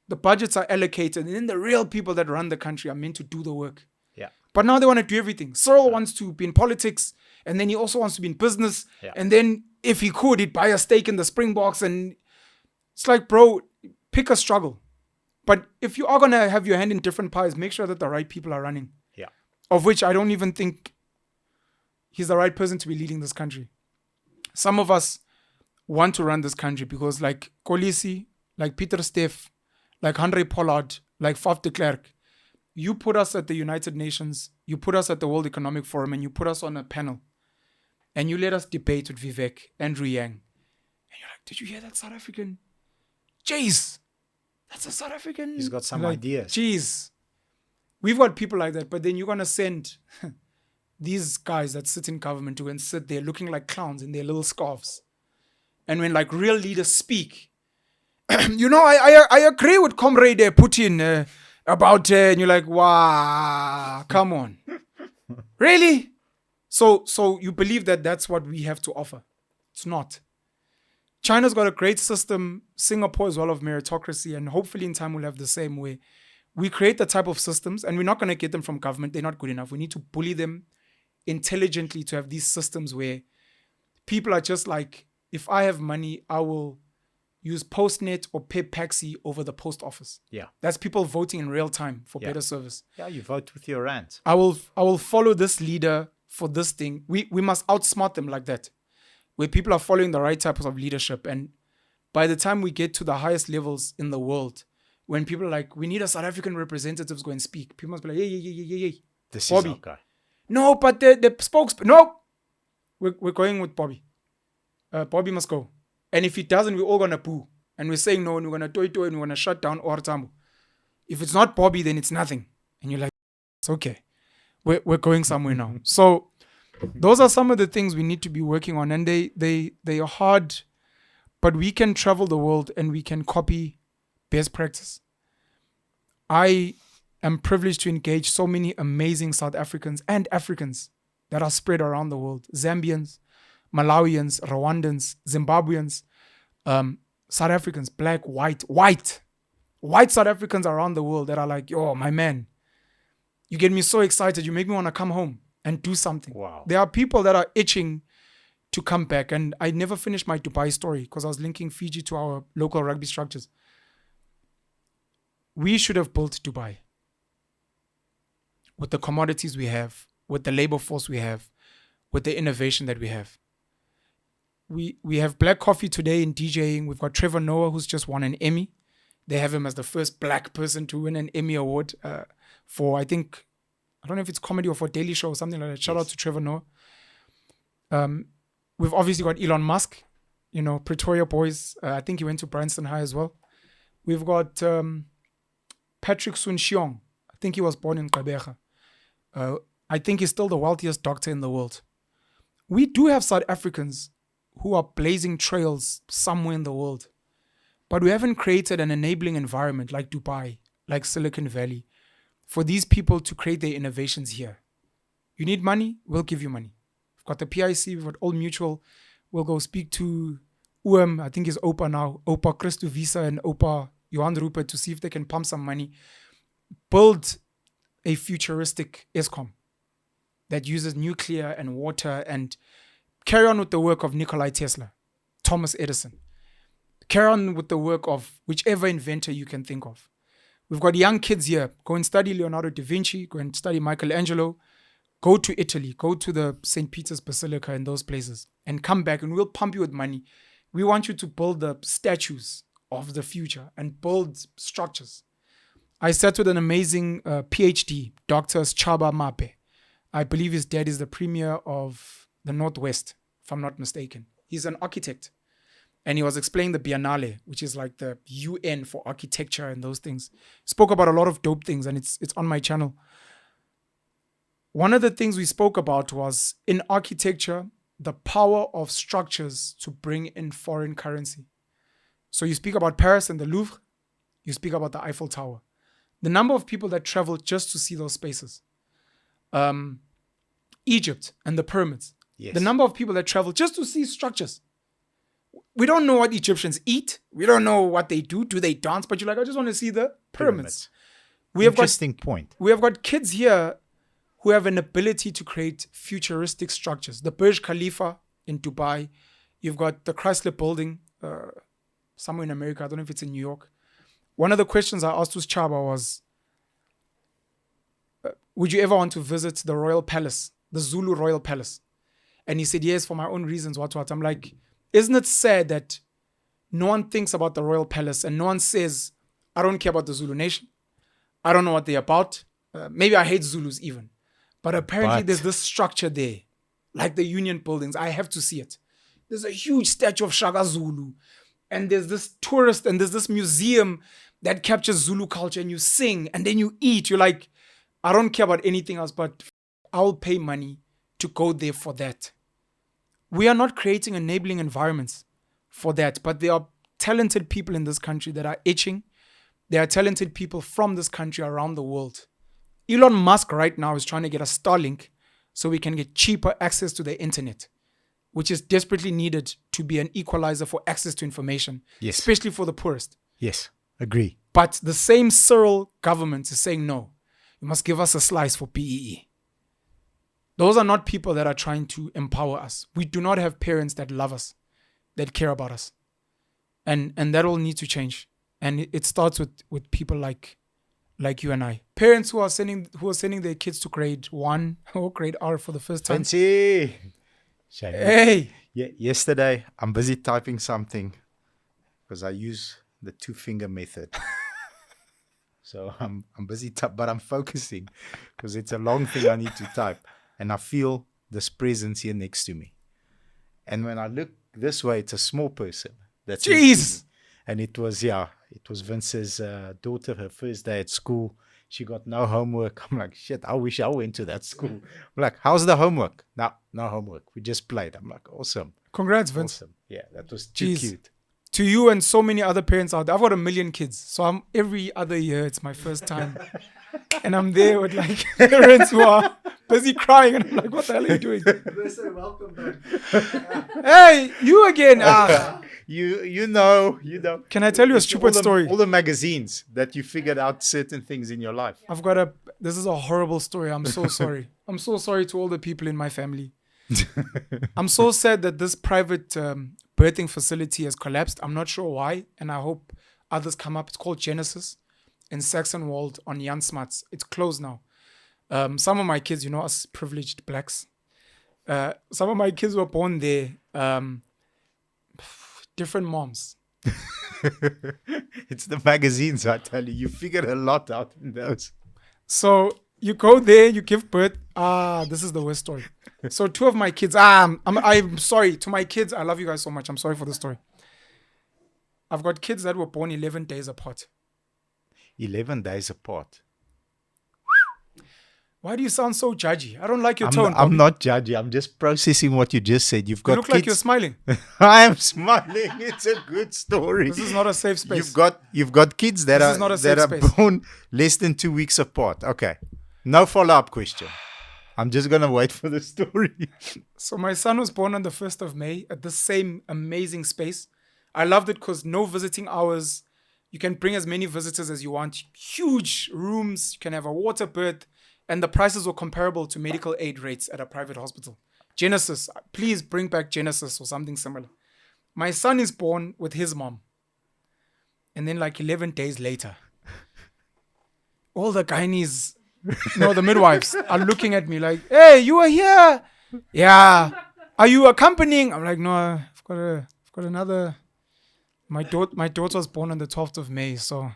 Speaker 1: the budgets are allocated, and then the real people that run the country are meant to do the work.
Speaker 2: Yeah.
Speaker 1: But now they want to do everything. Cyril wants to be in politics, and then he also wants to be in business.
Speaker 2: Yeah.
Speaker 1: And then if he could, he'd buy a stake in the Springboks. And it's like, bro, pick a struggle. But if you are going to have your hand in different pies, make sure that the right people are running.
Speaker 2: Yeah.
Speaker 1: Of which I don't even think he's the right person to be leading this country. Some of us want to run this country because like Kolisi, like Peter Steff, like Henry Pollard, like Faf de Klerk, you put us at the United Nations, you put us at the World Economic Forum, and you put us on a panel. And you let us debate with Vivek, Andrew Yang. And you're like, did you hear that South African? Jeez, that's a South African.
Speaker 2: He's got some
Speaker 1: like,
Speaker 2: ideas.
Speaker 1: Jeez. We've got people like that, but then you're going to send these guys that sit in government to go and sit there looking like clowns in their little scarves. And when like real leaders speak, I agree with Comrade Putin about, and you're like, wow, come on. Really? So you believe that that's what we have to offer. It's not. China's got a great system. Singapore as well of meritocracy. And hopefully in time we'll have the same way. We create the type of systems and we're not going to get them from government. They're not good enough. We need to bully them intelligently to have these systems where people are just like, if I have money, I will use Postnet or pay Paxi over the post office.
Speaker 2: Yeah.
Speaker 1: That's people voting in real time for better service.
Speaker 2: Yeah, you vote with your rand.
Speaker 1: I will follow this leader for this thing. We must outsmart them like that, where people are following the right types of leadership. And by the time we get to the highest levels in the world, when people are like, we need a South African representatives go and speak, people must be like, hey.
Speaker 2: This
Speaker 1: Bobby.
Speaker 2: is okay.
Speaker 1: No, but the spokesperson, no. We're going with Bobby. Bobby must go. And if he doesn't, we're all going to poo. And we're saying no, and we're going to toy, and we're going to shut down Ortambo. If it's not Bobby, then it's nothing. And you're like, it's okay. We're going somewhere now. So those are some of the things we need to be working on. And they are hard, but we can travel the world and we can copy best practice. I am privileged to engage so many amazing South Africans and Africans that are spread around the world. Zambians, Malawians, Rwandans, Zimbabweans, South Africans, black, white South Africans around the world that are like, yo, my man, you get me so excited. You make me want to come home and do something.
Speaker 2: Wow.
Speaker 1: There are people that are itching to come back. And I never finished my Dubai story because I was linking Fiji to our local rugby structures. We should have built Dubai with the commodities we have, with the labor force we have, with the innovation that we have. We have black coffee today in DJing. We've got Trevor Noah, who's just won an Emmy. They have him as the first black person to win an Emmy award for, I don't know if it's comedy or for Daily Show or something like that. Shout out to Trevor Noah. We've obviously got Elon Musk, Pretoria boys. I think he went to Bryanston High as well. We've got Patrick Soon-Shiong. I think he was born in Gqeberha. I think he's still the wealthiest doctor in the world. We do have South Africans who are blazing trails somewhere in the world. But we haven't created an enabling environment like Dubai, like Silicon Valley, for these people to create their innovations here. You need money? We'll give you money. We've got the PIC, we've got Old Mutual. We'll go speak to I think he's Opa now, Opa Christo Visa and Opa Johan Rupert to see if they can pump some money, build a futuristic ESCOM that uses nuclear and water, and carry on with the work of Nikola Tesla, Thomas Edison. Carry on with the work of whichever inventor you can think of. We've got young kids here. Go and study Leonardo da Vinci. Go and study Michelangelo. Go to Italy. Go to the St. Peter's Basilica and those places. And come back and we'll pump you with money. We want you to build the statues of the future and build structures. I sat with an amazing PhD, Dr. Chaba Mape. I believe his dad is the premier of the Northwest, if I'm not mistaken. He's an architect. And he was explaining the Biennale, which is like the UN for architecture and those things. Spoke about a lot of dope things, and it's on my channel. One of the things we spoke about was, in architecture, the power of structures to bring in foreign currency. So you speak about Paris and the Louvre, you speak about the Eiffel Tower. The number of people that travel just to see those spaces. Egypt and the pyramids.
Speaker 2: Yes.
Speaker 1: The number of people that travel just to see structures. We don't know what Egyptians eat. We don't know what they do. Do they dance? But you're like, I just want to see the pyramids.
Speaker 2: Interesting point.
Speaker 1: We have got kids here who have an ability to create futuristic structures. The Burj Khalifa in Dubai. You've got the Chrysler Building somewhere in America. I don't know if it's in New York. One of the questions I asked Chaba was, would you ever want to visit the Royal Palace, the Zulu Royal Palace? And he said, yes, for my own reasons, what. I'm like, isn't it sad that no one thinks about the Royal Palace and no one says, I don't care about the Zulu nation. I don't know what they're about. Maybe I hate Zulus even. But apparently there's this structure there, like the Union buildings. I have to see it. There's a huge statue of Shaka Zulu. And there's this tourist and there's this museum that captures Zulu culture, and you sing and then you eat. You're like, I don't care about anything else, but I'll pay money to go there for that. We are not creating enabling environments for that, but there are talented people in this country that are itching. There are talented people from this country around the world. Elon Musk right now is trying to get a Starlink so we can get cheaper access to the internet, which is desperately needed to be an equalizer for access to information,
Speaker 2: yes,
Speaker 1: especially for the poorest.
Speaker 2: Yes, agree.
Speaker 1: But the same Cyril government is saying, no, you must give us a slice for PEE. Those are not people that are trying to empower us. We do not have parents that love us, that care about us. And that will need to change. And it starts with people like you and I. Parents who are sending their kids to grade 1 or grade R for the first time.
Speaker 2: Fancy.
Speaker 1: Hey.
Speaker 2: Yeah, yesterday, I'm busy typing something because I use the 2-finger method. So I'm busy, but I'm focusing because it's a long thing I need to type. And I feel this presence here next to me. And when I look this way, it's a small person. That's
Speaker 1: Jeez.
Speaker 2: And it was Vince's daughter, her first day at school. She got no homework. I'm like, shit, I wish I went to that school. I'm like, how's the homework? No homework. We just played. I'm like, awesome.
Speaker 1: Congrats, Vince.
Speaker 2: Awesome. Yeah, that was too cute.
Speaker 1: To you and so many other parents out there. I've got 1 million kids. So every other year, it's my first time. And I'm there with like parents who are busy crying. And I'm like, what the hell are you doing?
Speaker 3: They're so welcome, man.
Speaker 1: Hey, you again.
Speaker 2: You know.
Speaker 1: Can I tell you a stupid story?
Speaker 2: All the magazines that you figured out certain things in your life.
Speaker 1: This is a horrible story. I'm so sorry. I'm so sorry to all the people in my family. I'm so sad that this private birthing facility has collapsed. I'm not sure why, and I hope others come up. It's called Genesis in Saxonwold on Jan Smuts. It's closed now. Some of my kids, us privileged blacks, some of my kids were born there. Different moms.
Speaker 2: It's the magazines, I tell you. You figured a lot out in those.
Speaker 1: So you go there, you give birth. This is the worst story. So 2 of my kids, I'm sorry. To my kids, I love you guys so much. I'm sorry for the story. I've got kids that were born 11 days apart.
Speaker 2: 11 days apart.
Speaker 1: Why do you sound so judgy? I don't like your tone.
Speaker 2: I'm not judgy. I'm just processing what you just said. You've got
Speaker 1: You look
Speaker 2: kids.
Speaker 1: like you're smiling.
Speaker 2: I am smiling. It's a good story.
Speaker 1: This is not a safe space.
Speaker 2: You've got kids that are born less than 2 weeks apart. Okay. No follow-up question. I'm just going to wait for the story.
Speaker 1: So my son was born on the 1st of May at the same amazing space. I loved it because no visiting hours. You can bring as many visitors as you want. Huge rooms. You can have a water birth. And the prices were comparable to medical aid rates at a private hospital. Genesis. Please bring back Genesis or something similar. My son is born with his mom. And then like 11 days later, all the gynaes, no, the midwives are looking at me like, hey, you are here. Yeah. Are you accompanying? I'm like, no, I've got another. My daughter was born on the 12th of May. So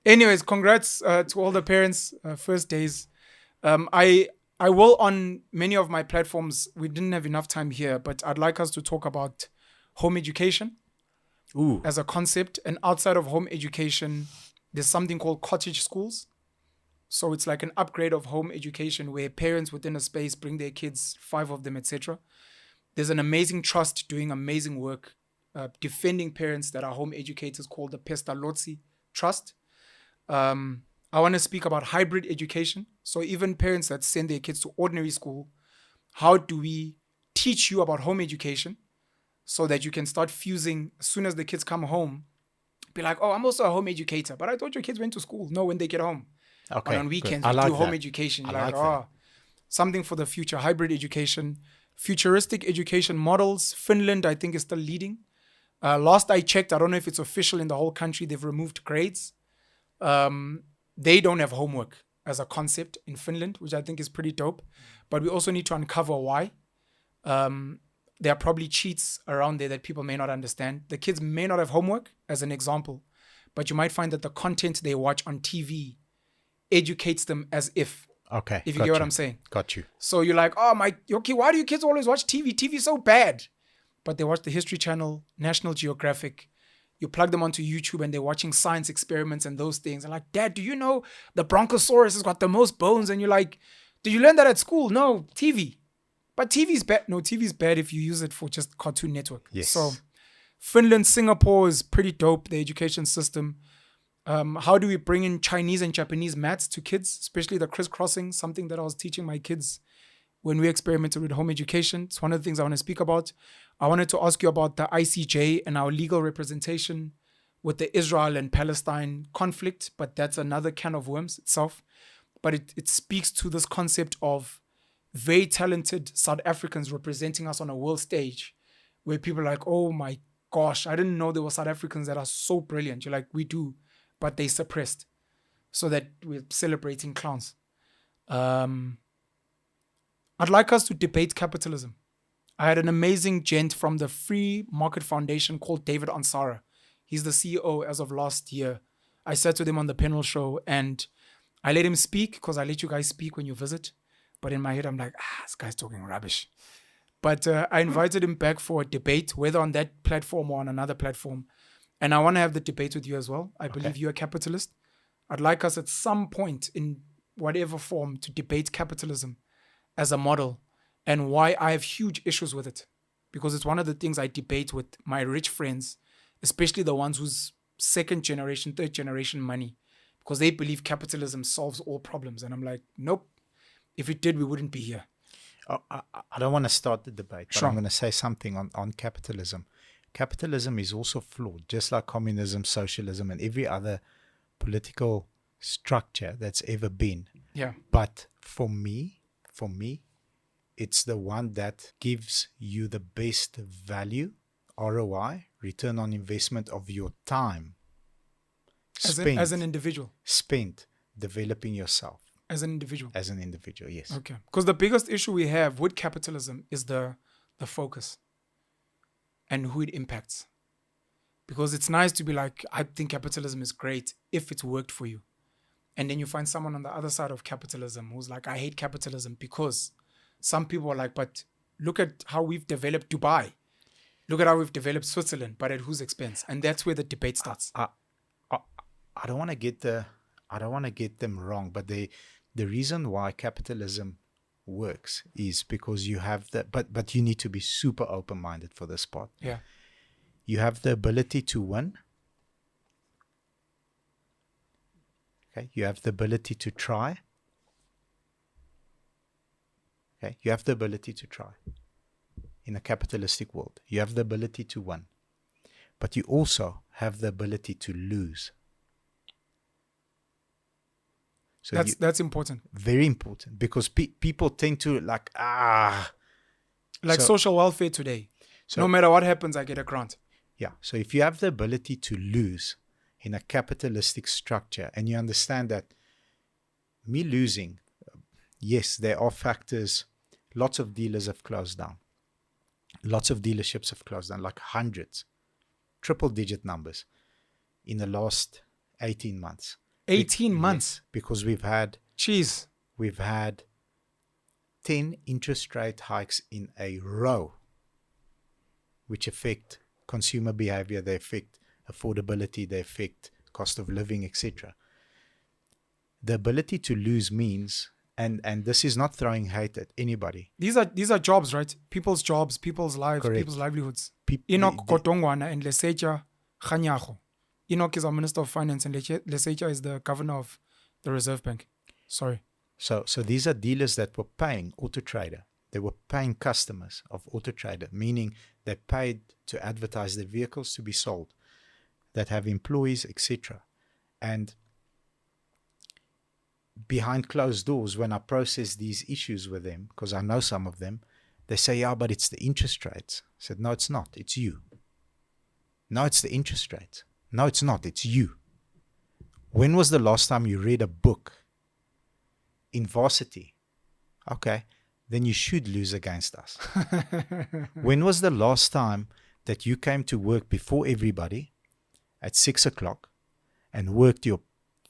Speaker 1: anyways, congrats to all the parents, first days. I will on many of my platforms, we didn't have enough time here, but I'd like us to talk about home education.
Speaker 2: Ooh.
Speaker 1: As a concept. And outside of home education, there's something called cottage schools. So it's like an upgrade of home education where parents within a space bring their kids, 5 of them, etc. There's an amazing trust doing amazing work, defending parents that are home educators called the Pestalozzi Trust. I want to speak about hybrid education. So even parents that send their kids to ordinary school, how do we teach you about home education so that you can start fusing as soon as the kids come home? Be like, oh, I'm also a home educator, but I thought your kids went to school. No, when they get home.
Speaker 2: Okay.
Speaker 1: But on weekends,
Speaker 2: I
Speaker 1: we
Speaker 2: like
Speaker 1: do home
Speaker 2: that.
Speaker 1: education.
Speaker 2: I
Speaker 1: You're like,
Speaker 2: like
Speaker 1: oh, something for the future. Hybrid education, futuristic education models. Finland, I think, is still leading. Last I checked, I don't know if it's official in the whole country, they've removed grades. They don't have homework as a concept in Finland, which I think is pretty dope. But we also need to uncover why. There are probably cheats around there that people may not understand. The kids may not have homework, as an example, but you might find that the content they watch on TV educates them as if.
Speaker 2: Okay.
Speaker 1: If you get what I'm saying.
Speaker 2: Got you.
Speaker 1: So you're like, oh my, okay, why do you kids always watch TV? TV's so bad. But they watch the History Channel, National Geographic. You plug them onto YouTube and they're watching science experiments and those things. And like, Dad, do you know the Bronchosaurus has got the most bones? And you're like, did you learn that at school? No, TV. But TV's bad. No, TV's bad if you use it for just Cartoon Network.
Speaker 2: Yes.
Speaker 1: So Finland, Singapore is pretty dope, the education system. How do we bring in Chinese and Japanese maths to kids, especially the crisscrossing, something that I was teaching my kids when we experimented with home education. It's one of the things I want to speak about. I wanted to ask you about the ICJ and our legal representation with the Israel and Palestine conflict, but that's another can of worms itself. But it speaks to this concept of very talented South Africans representing us on a world stage where people are like, oh my gosh, I didn't know there were South Africans that are so brilliant. You're like, we do, but they suppressed so that we're celebrating clowns. I'd like us to debate capitalism. I had an amazing gent from the Free Market Foundation called David Ansara. He's the CEO as of last year. I sat with him on the Penuel show and I let him speak because I let you guys speak when you visit. But in my head, I'm like, this guy's talking rubbish. But I invited him back for a debate, whether on that platform or on another platform. And I want to have the debate with you as well. I believe you're a capitalist. I'd like us at some point in whatever form to debate capitalism as a model and why I have huge issues with it. Because it's one of the things I debate with my rich friends, especially the ones whose second generation, third generation money, because they believe capitalism solves all problems. And I'm like, nope. If it did, we wouldn't be here.
Speaker 2: I don't want to start the debate, but
Speaker 1: Sure.
Speaker 2: I'm going to say something on capitalism. Capitalism is also flawed, just like communism, socialism, and every other political structure that's ever been.
Speaker 1: Yeah.
Speaker 2: But for me, it's the one that gives you the best value, ROI, return on investment of your time.
Speaker 1: As an individual.
Speaker 2: Spent developing yourself.
Speaker 1: As an individual.
Speaker 2: As an individual, yes.
Speaker 1: Okay. Because the biggest issue we have with capitalism is the focus and who it impacts. Because it's nice to be like, I think capitalism is great if it's worked for you. And then you find someone on the other side of capitalism who's like, I hate capitalism because some people are like, but look at how we've developed Dubai. Look at how we've developed Switzerland, but at whose expense? And that's where the debate starts.
Speaker 2: I don't want to get them wrong, but the reason why capitalism works is because you have but you need to be super open-minded for this part.
Speaker 1: Yeah.
Speaker 2: You have the ability to win. Okay. You have the ability to try. Okay, you have the ability to try. In a capitalistic world, you have the ability to win, but you also have the ability to lose. So
Speaker 1: that's important.
Speaker 2: Very important, because people tend to like
Speaker 1: social welfare today.
Speaker 2: So
Speaker 1: no matter what happens, I get a grant.
Speaker 2: Yeah. So if you have the ability to lose in a capitalistic structure, and you understand that me losing, yes, there are factors. Lots of dealers have closed down. Lots of dealerships have closed down, like hundreds, triple-digit numbers in the last 18 months.
Speaker 1: 18 months?
Speaker 2: Yes, because we've had 10 interest rate hikes in a row, which affect consumer behavior, they affect affordability, they affect cost of living, etc. The ability to lose means, and this is not throwing hate at anybody.
Speaker 1: These are jobs, right? People's jobs, people's lives,
Speaker 2: Correct.
Speaker 1: People's livelihoods. Enoch Kotongwana and Leseja Khanyago. Enoch is our Minister of Finance and Leseja is the Governor of the Reserve Bank. Sorry.
Speaker 2: So these are dealers that were paying Auto Trader. They were paying customers of Auto Trader, meaning they paid to advertise their vehicles to be sold, that have employees, etc. And behind closed doors, when I process these issues with them, because I know some of them, they say, yeah, but it's the interest rates. I said, no, it's not. It's you. No, it's the interest rates. No, it's not. It's you. When was the last time you read a book in varsity? Okay, then you should lose against us. When was the last time that you came to work before everybody at 6 o'clock and worked your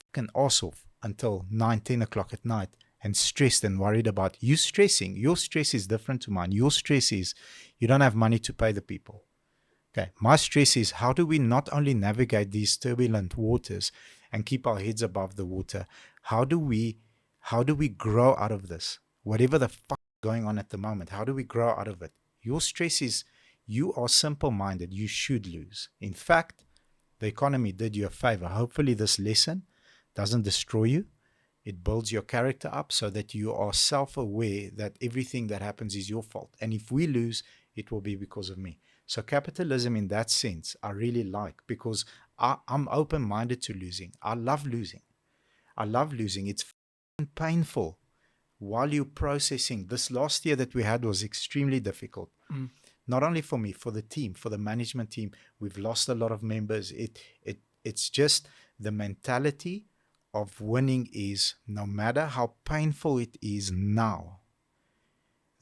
Speaker 2: fucking ass off until 9, 10 o'clock at night and stressed and worried about you stressing? Your stress is different to mine. Your stress is you don't have money to pay the people. Okay, my stress is how do we not only navigate these turbulent waters and keep our heads above the water, how do we grow out of this? Whatever the fuck is going on at the moment, how do we grow out of it? Your stress is you are simple-minded. You should lose. In fact, the economy did you a favor. Hopefully this lesson doesn't destroy you. It builds your character up so that you are self-aware that everything that happens is your fault. And if we lose, it will be because of me. So capitalism in that sense, I really like, because I'm open-minded to losing. I love losing. It's painful while you're processing. This last year that we had was extremely difficult. Not only for me, for the team, for the management team. We've lost a lot of members. It's just the mentality of winning is, no matter how painful it is now,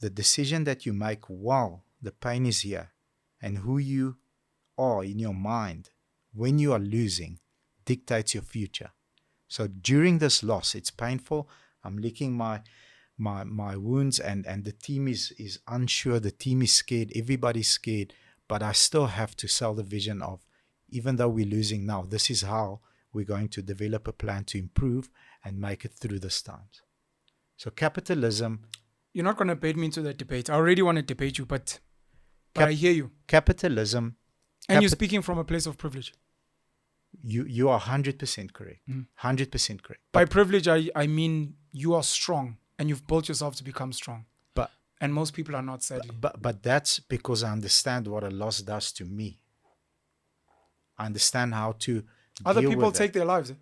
Speaker 2: the decision that you make while the pain is here and who you are in your mind when you are losing dictates your future. So during this loss, it's painful. I'm licking my wounds, and the team is unsure. The team is scared. Everybody's scared. But I still have to sell the vision of, even though we're losing now, this is how we're going to develop a plan to improve and make it through this times. So capitalism...
Speaker 1: You're not going to bait me into that debate. I already want to debate you, but I hear you.
Speaker 2: Capitalism...
Speaker 1: And you're speaking from a place of privilege.
Speaker 2: You are 100% correct. 100% correct.
Speaker 1: By privilege, I mean you are strong and you've built yourself to become strong. And most people are not, sadly.
Speaker 2: But that's because I understand what a loss does to me. I understand how to
Speaker 1: Other
Speaker 2: deal
Speaker 1: people
Speaker 2: with
Speaker 1: take their lives.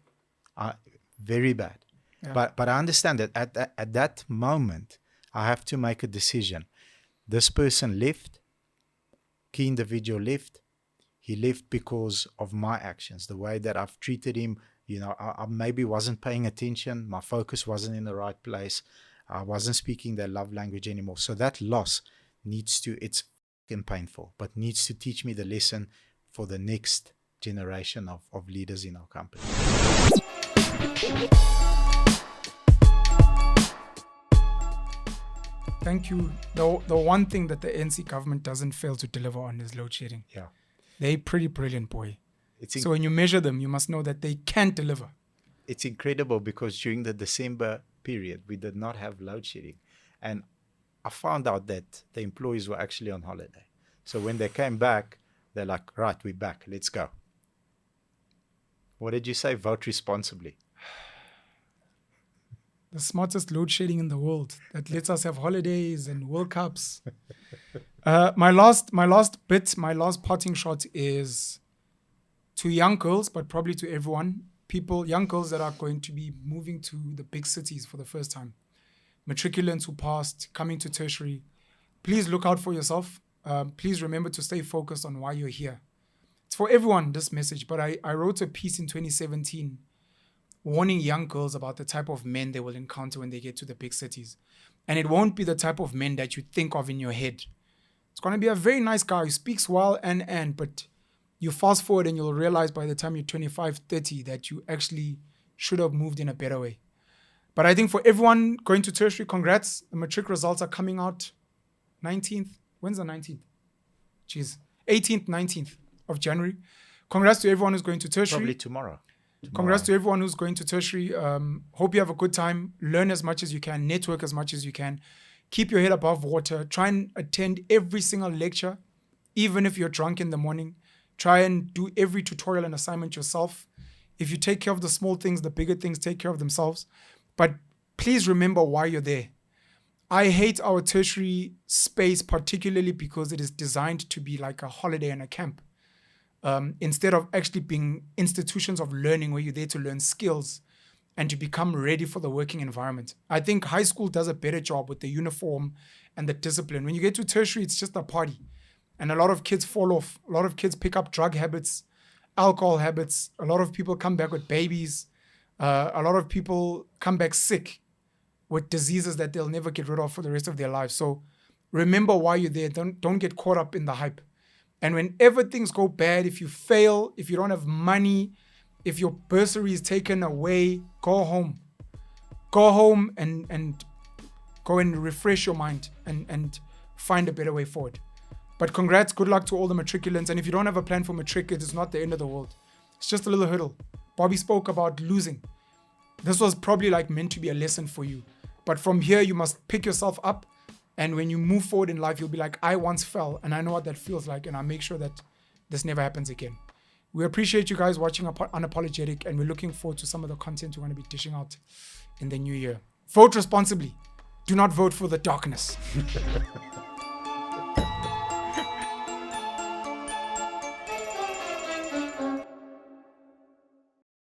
Speaker 2: Very bad.
Speaker 1: Yeah.
Speaker 2: But I understand that at that moment, I have to make a decision. This person left. Key individual left. He left because of my actions, the way that I've treated him. You know, I maybe wasn't paying attention. My focus wasn't in the right place. I wasn't speaking their love language anymore. So that loss it's fucking painful, but needs to teach me the lesson for the next generation of leaders in our company.
Speaker 1: Thank you. The one thing that the ANC government doesn't fail to deliver on is load shedding.
Speaker 2: Yeah.
Speaker 1: They're pretty brilliant, boy. So when you measure them, you must know that they can deliver.
Speaker 2: It's incredible because during the December period, we did not have load shedding. And I found out that the employees were actually on holiday. So when they came back, they're like, right, we're back. Let's go. What did you say? Vote responsibly.
Speaker 1: The smartest load shedding in the world that lets us have holidays and World Cups. My last parting shot is to young girls, but probably to everyone. Young girls that are going to be moving to the big cities for the first time. Matriculants who passed, coming to tertiary. Please look out for yourself. Please remember to stay focused on why you're here. It's for everyone, this message, but I wrote a piece in 2017 warning young girls about the type of men they will encounter when they get to the big cities. And it won't be the type of men that you think of in your head. It's going to be a very nice guy who speaks well but you fast forward and you'll realize by the time you're 25, 30 that you actually should have moved in a better way. But I think for everyone going to tertiary, congrats. The matric results are coming out 19th. When's the 19th? Jeez. 18th, 19th of January. Congrats to everyone who's going to tertiary.
Speaker 2: Probably tomorrow.
Speaker 1: Congrats to everyone who's going to tertiary. Hope you have a good time. Learn as much as you can. Network as much as you can. Keep your head above water. Try and attend every single lecture, even if you're drunk in the morning. Try and do every tutorial and assignment yourself. If you take care of the small things, the bigger things take care of themselves. But please remember why you're there. I hate our tertiary space, particularly because it is designed to be like a holiday and a camp. Instead of actually being institutions of learning where you're there to learn skills and to become ready for the working environment. I think high school does a better job with the uniform and the discipline. When you get to tertiary, it's just a party. And a lot of kids fall off. A lot of kids pick up drug habits, alcohol habits. A lot of people come back with babies. A lot of people come back sick with diseases that they'll never get rid of for the rest of their lives. So remember why you're there. Don't get caught up in the hype. And whenever things go bad, if you fail, if you don't have money, if your bursary is taken away, go home. Go home and go and refresh your mind and find a better way forward. But congrats, good luck to all the matriculants. And if you don't have a plan for matric, it is not the end of the world. It's just a little hurdle. Bobby spoke about losing. This was probably like meant to be a lesson for you. But from here, you must pick yourself up. And when you move forward in life, you'll be like, I once fell and I know what that feels like. And I'll make sure that this never happens again. We appreciate you guys watching Unapologetic, and we're looking forward to some of the content we're going to be dishing out in the new year. Vote responsibly. Do not vote for the darkness.